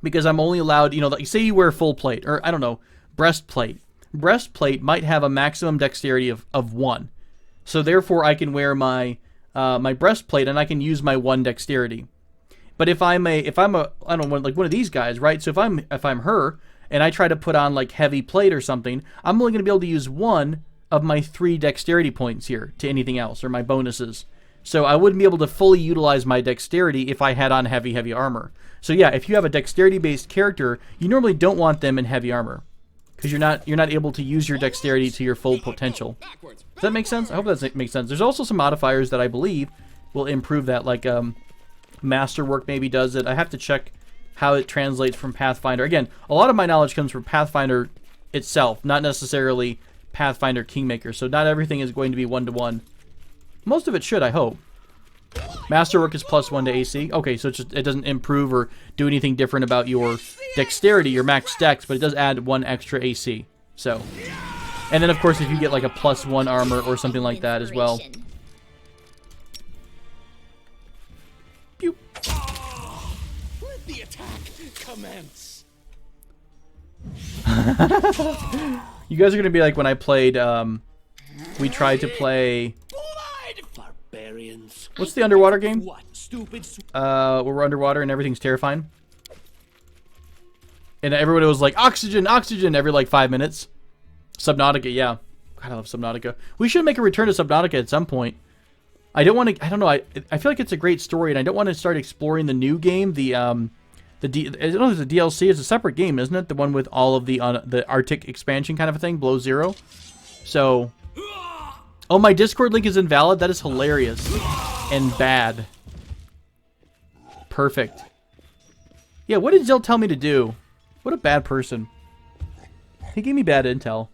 because I'm only allowed, you know, like say you wear full plate or I don't know, breastplate. Breastplate might have a maximum dexterity of 1. So therefore I can wear my my breastplate and I can use my 1 dexterity. But if I'm I don't know, like one of these guys, right? So if I'm her and I try to put on like heavy plate or something, I'm only going to be able to use 1 of my 3 dexterity points here to anything else or my bonuses. So I wouldn't be able to fully utilize my dexterity if I had on heavy armor. So yeah, if you have a dexterity based character, you normally don't want them in heavy armor because you're not able to use your dexterity to your full potential. Does that make sense? I hope that makes sense. There's also some modifiers that I believe will improve that, like Masterwork maybe does it. I have to check how it translates from Pathfinder. Again, a lot of my knowledge comes from Pathfinder itself, not necessarily Pathfinder Kingmaker. So not everything is going to be 1-to-1. Most of it should, I hope. Masterwork is +1 to AC. Okay, so it doesn't improve or do anything different about your dexterity, your max dex, but it does add 1 extra AC. So, and then of course if you get like a +1 armor or something like that as well. Pew. Let the attack commence. You guys are gonna be like when I played. We tried to play. Barbarians. What's the underwater game? What stupid? Where we're underwater and everything's terrifying. And everybody was like, oxygen, oxygen, every like 5 minutes. Subnautica, yeah. God, I love Subnautica. We should make a return to Subnautica at some point. I don't want to. I don't know. I feel like it's a great story, and I don't want to start exploring the new game. I don't know if it's a DLC. It's a separate game, isn't it? The one with all of the Arctic expansion kind of a thing, Below Zero. So, oh, my Discord link is invalid. That is hilarious and bad. Perfect. Yeah, what did Zill tell me to do? What a bad person. He gave me bad intel.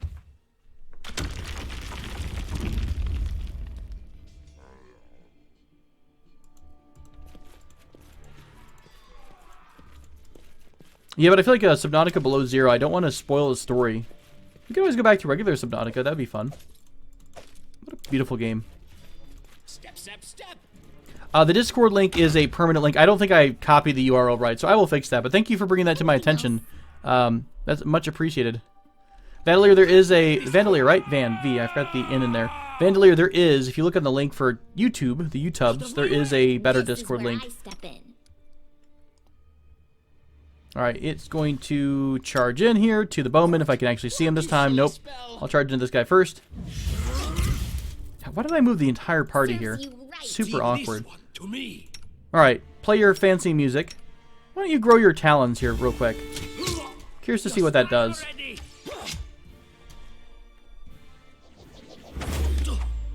Yeah, but I feel like Subnautica Below Zero, I don't want to spoil the story. We can always go back to regular Subnautica. That'd be fun. What a beautiful game. Step, step, step. The Discord link is a permanent link. I don't think I copied the URL right, so I will fix that. But thank you for bringing that to my attention. That's much appreciated. Vandalier, there is a... Vandalier, right? Van, V. I forgot the N in there. Vandalier, there is, if you look on the link for YouTube, the YouTubes, there is a better Discord link. Alright, it's going to charge in here to the bowman, if I can actually see him this time. Nope. I'll charge into this guy first. Why did I move the entire party here? Super awkward. Alright, play your fancy music. Why don't you grow your talons here real quick? Curious to see what that does.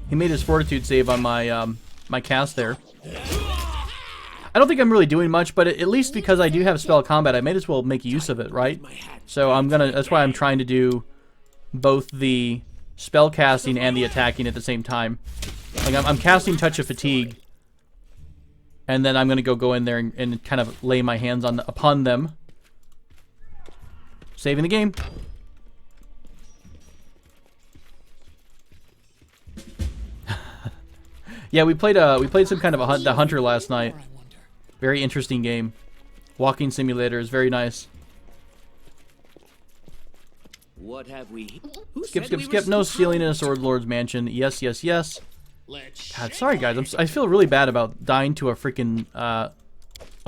He made his fortitude save on my my cast there. I don't think I'm really doing much, but at least because I do have spell combat, I may as well make use of it, right? So that's why I'm trying to do both the spell casting and the attacking at the same time. Like I'm casting Touch of Fatigue, and then I'm gonna go in there and kind of lay my hands upon them, saving the game. Yeah, we played some kind of the Hunter last night. Very interesting game. Walking simulator is very nice. What have we? Skip. No stealing in a Sword Lord's mansion. Yes. God, sorry guys. I feel really bad about dying to a freaking a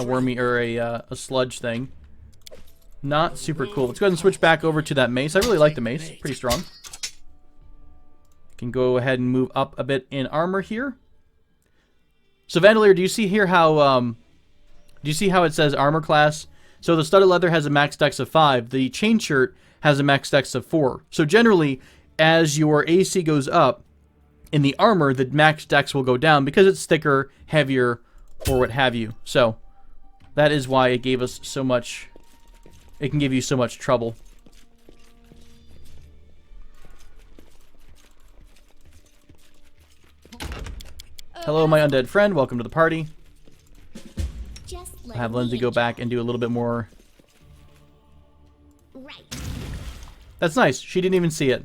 wormy or a sludge thing. Not super cool. Let's go ahead and switch back over to that mace. I really like the mace. Pretty strong. Can go ahead and move up a bit in armor here. So Vandalier, do you see here how it says armor class? So the studded leather has a max dex of 5. The chain shirt has a max dex of 4. So generally, as your AC goes up in the armor, the max dex will go down because it's thicker, heavier, or what have you. So that is why it gave us so much. It can give you so much trouble. Hello, my undead friend. Welcome to the party. I'll have Lindsay go back and do a little bit more. Right. That's nice. She didn't even see it.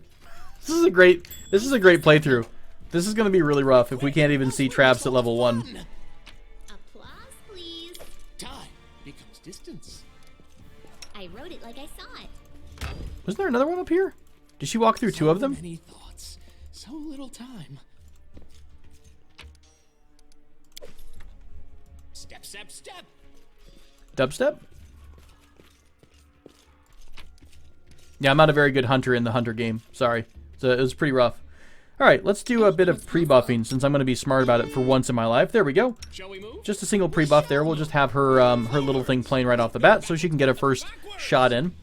This is a great playthrough. This is going to be really rough if we can't even see traps at level 1. Applause, please. Time becomes distance. I wrote it like I saw it. Wasn't there another one up here? Did she walk through 2 of them? Many thoughts, so little time. Step, step, step. Dubstep? Yeah, I'm not a very good hunter in the hunter game. Sorry. So it was pretty rough. Alright, let's do a bit of pre-buffing since I'm going to be smart about it for once in my life. There we go. Just a single pre-buff there. We'll just have her her little thing playing right off the bat so she can get her first shot in.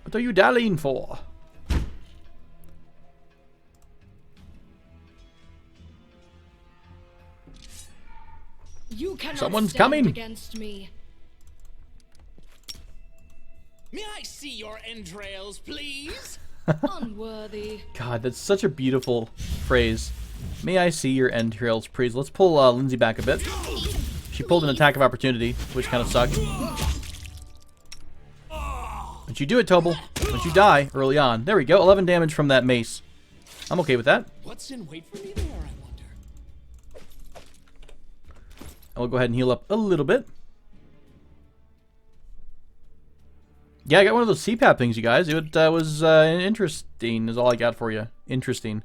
What are you dallying for? You cannot Someone's stand coming. against me. May I see your entrails, please? Unworthy. God, that's such a beautiful phrase. May I see your entrails, please? Let's pull Lindsay back a bit. She pulled an attack of opportunity, which kind of sucked. Don't you do it, Tobal. Don't you die early on. There we go. 11 damage from that mace. I'm okay with that. What's in wait for me there, I wonder? I'll go ahead and heal up a little bit. Yeah, I got one of those CPAP things, you guys. It was interesting is all I got for you. Interesting.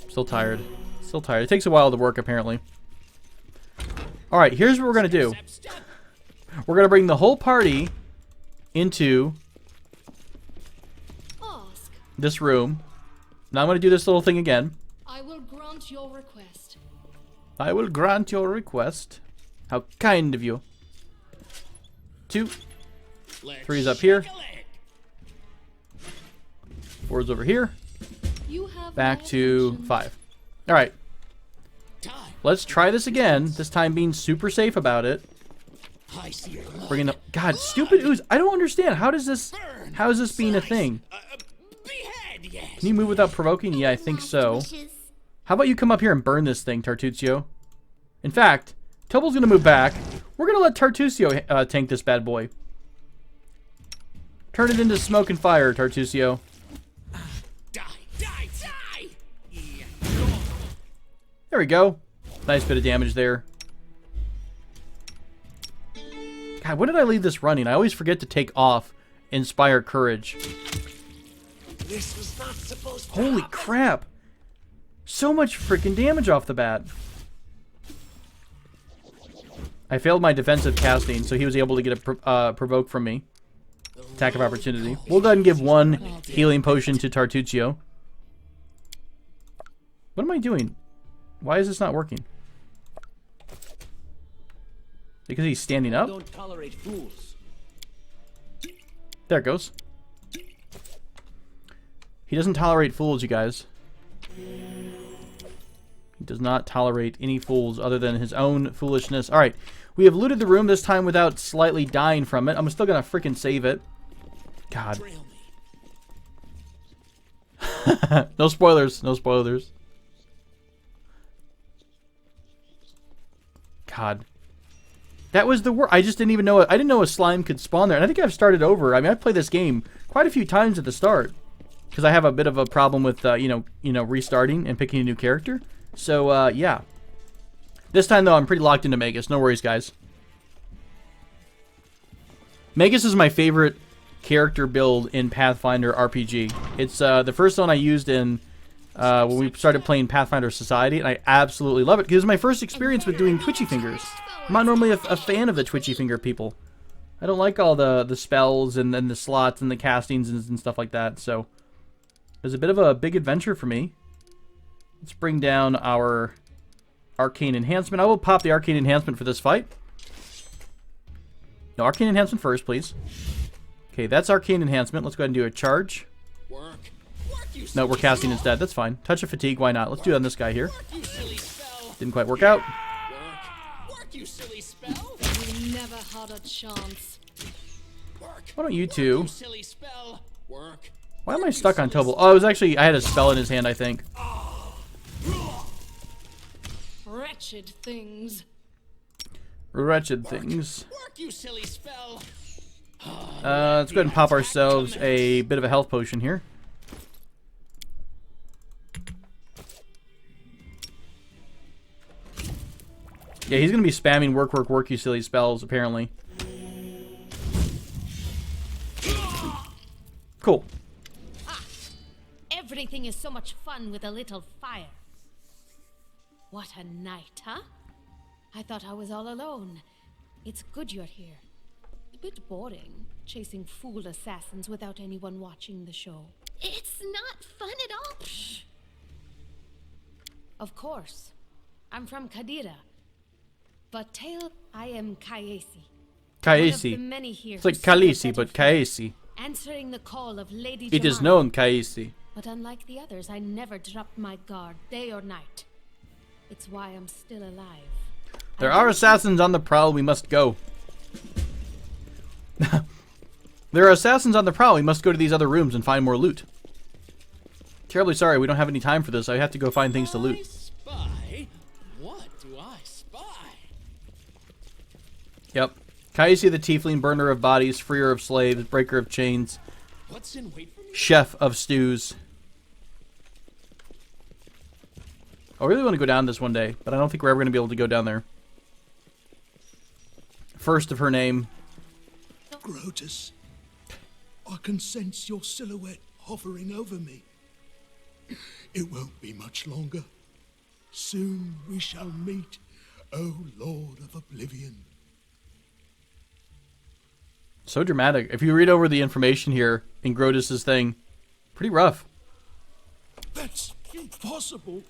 Still tired. Still tired. It takes a while to work, apparently. Alright, here's what we're going to do. We're going to bring the whole party into Ask. this room. Now I'm going to do this little thing again. I will grant your request. I will grant your request. How kind of you. 2. 3's up here. 4's over here. You have Back my to attention. 5. Alright. Let's try this again. This time being super safe about it. I see your Bringing the... God, stupid ooze. I don't understand. How is this being a thing? behead, yes. Can you move without provoking? Yeah, I think so. How about you come up here and burn this thing, Tartuzio? In fact, Tobal's going to move back. We're going to let Tartuzio tank this bad boy. Turn it into smoke and fire, Tartusio. Die, die, die! There we go. Nice bit of damage there. God, when did I leave this running? I always forget to take off Inspire Courage. This was not supposed to Holy happen. crap. So much freaking damage off the bat. I failed my defensive casting, so he was able to get a provoke from me. Attack of opportunity. We'll go ahead and give one healing potion to Tartuccio. What am I doing? Why is this not working? Because he's standing up? Don't tolerate fools. There it goes. He doesn't tolerate fools, you guys. He does not tolerate any fools other than his own foolishness. Alright, we have looted the room, this time without slightly dying from it. I'm still gonna freaking save it. God. No spoilers, no spoilers. God. That was the worst. I just didn't even know. I didn't know a slime could spawn there. And I think I've started over. I mean, I've played this game quite a few times at the start. Because I have a bit of a problem with, you know, restarting and picking a new character. So, yeah. This time, though, I'm pretty locked into Magus. No worries, guys. Magus is my favorite character build in Pathfinder RPG. It's the first one I used in when we started playing Pathfinder Society, and I absolutely love it because it was my first experience with doing twitchy fingers. I'm not normally a fan of the twitchy finger people. I don't like all the spells and then the slots and the castings and stuff like that, so it was a bit of a big adventure for me. Let's bring down our Arcane Enhancement. I will pop the Arcane Enhancement for this fight. No, Arcane Enhancement first, please. Okay, that's Arcane Enhancement. Let's go ahead and do a charge. No, we're casting instead. That's fine. Touch of Fatigue, why not? Let's do it on this guy here. Didn't quite work out. You never had a chance. Why don't you two... Why am I stuck on Tobal? Oh, it was actually... I had a spell in his hand, I think. Wretched things. Wretched things. You silly spell. Let's go ahead and pop ourselves a bit of a health potion here. Yeah, he's going to be spamming work, you silly spells, apparently. Cool. Ah, everything is so much fun with a little fire. What a night, huh? I thought I was all alone. It's good you're here. A bit boring, chasing fool assassins without anyone watching the show. It's not fun at all. Shh. Of course. I'm from Kadira. But Tail, I am Kaesi. Kaesi. It's like Khaleesi, but Kaesi. Answering the call of Lady It is Jamara. known Kaesi. But unlike the others, I never dropped my guard, day or night. It's why I'm still alive. There are assassins on the prowl, we must go. There are assassins on the prowl, we must go to these other rooms and find more loot. Terribly sorry, we don't have any time for this. I have to go find things to loot. Spy? What do I spy? Yep. Kaisi the Tiefling, burner of bodies, freer of slaves, breaker of chains, What's in wait for me? chef of stews. I really want to go down this one day, but I don't think we're ever going to be able to go down there. First of her name. Grotus, I can sense your silhouette hovering over me. It won't be much longer. Soon we shall meet, O Lord of Oblivion. So dramatic. If you read over the information here in Grotus's thing, pretty rough. That's impossible.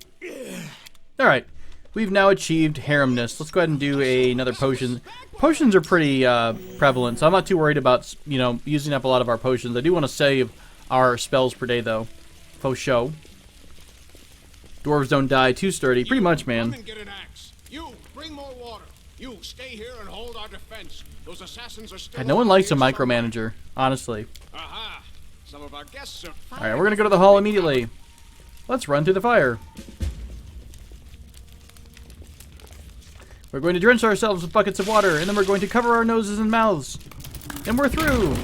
Alright. We've now achieved haremness. Let's go ahead and do another potion. Potions are pretty prevalent, so I'm not too worried about, you know, using up a lot of our potions. I do want to save our spells per day, though. Faux show. Dwarves don't die too sturdy. Pretty much, man. Come and get an axe. You, bring more water. You, stay here and hold our defense. Those assassins are still... God, no one likes a micromanager, honestly. Aha! Some of our guests are... Alright, we're going to go to the hall immediately. Let's run through the fire. We're going to drench ourselves with buckets of water, and then we're going to cover our noses and mouths. And we're through.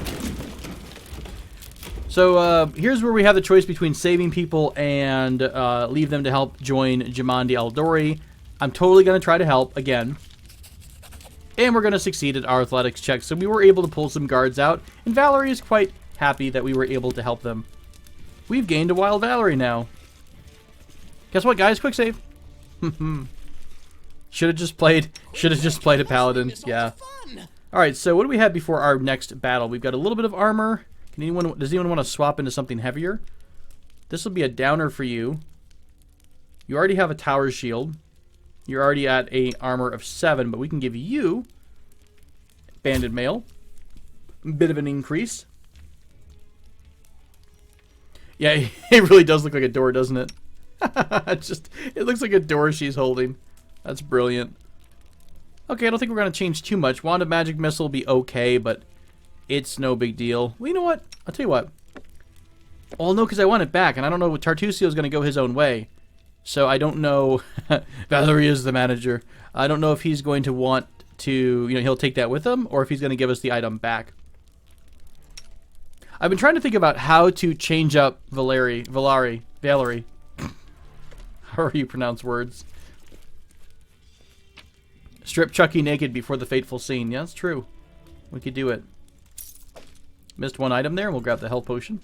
So here's where we have the choice between saving people and leave them to help join Jamandi Aldori. I'm totally going to try to help again. And we're going to succeed at our athletics check. So we were able to pull some guards out. And Valerie is quite happy that we were able to help them. We've gained a Wild Valerie now. Guess what, guys? Quick save. Should have just played a Paladin. Yeah. Alright, so what do we have before our next battle? We've got a little bit of armor. Does anyone want to swap into something heavier? This will be a downer for you. You already have a tower shield. You're already at a armor of 7, but we can give you banded mail. Bit of an increase. Yeah, it really does look like a door, doesn't it? It looks like a door she's holding. That's brilliant. Okay, I don't think we're going to change too much. Wand of Magic Missile will be okay, but it's no big deal. Well, you know what? I'll tell you what. Well, no, because I want it back, and I don't know what Tartusio is going to go his own way. So I don't know. Valerie is the manager. I don't know if he's going to want to, he'll take that with him, or if he's going to give us the item back. I've been trying to think about how to change up Valerie. However you pronounce words. Strip Chucky naked before the fateful scene. Yeah, that's true. We could do it. Missed one item there. We'll grab the health potion.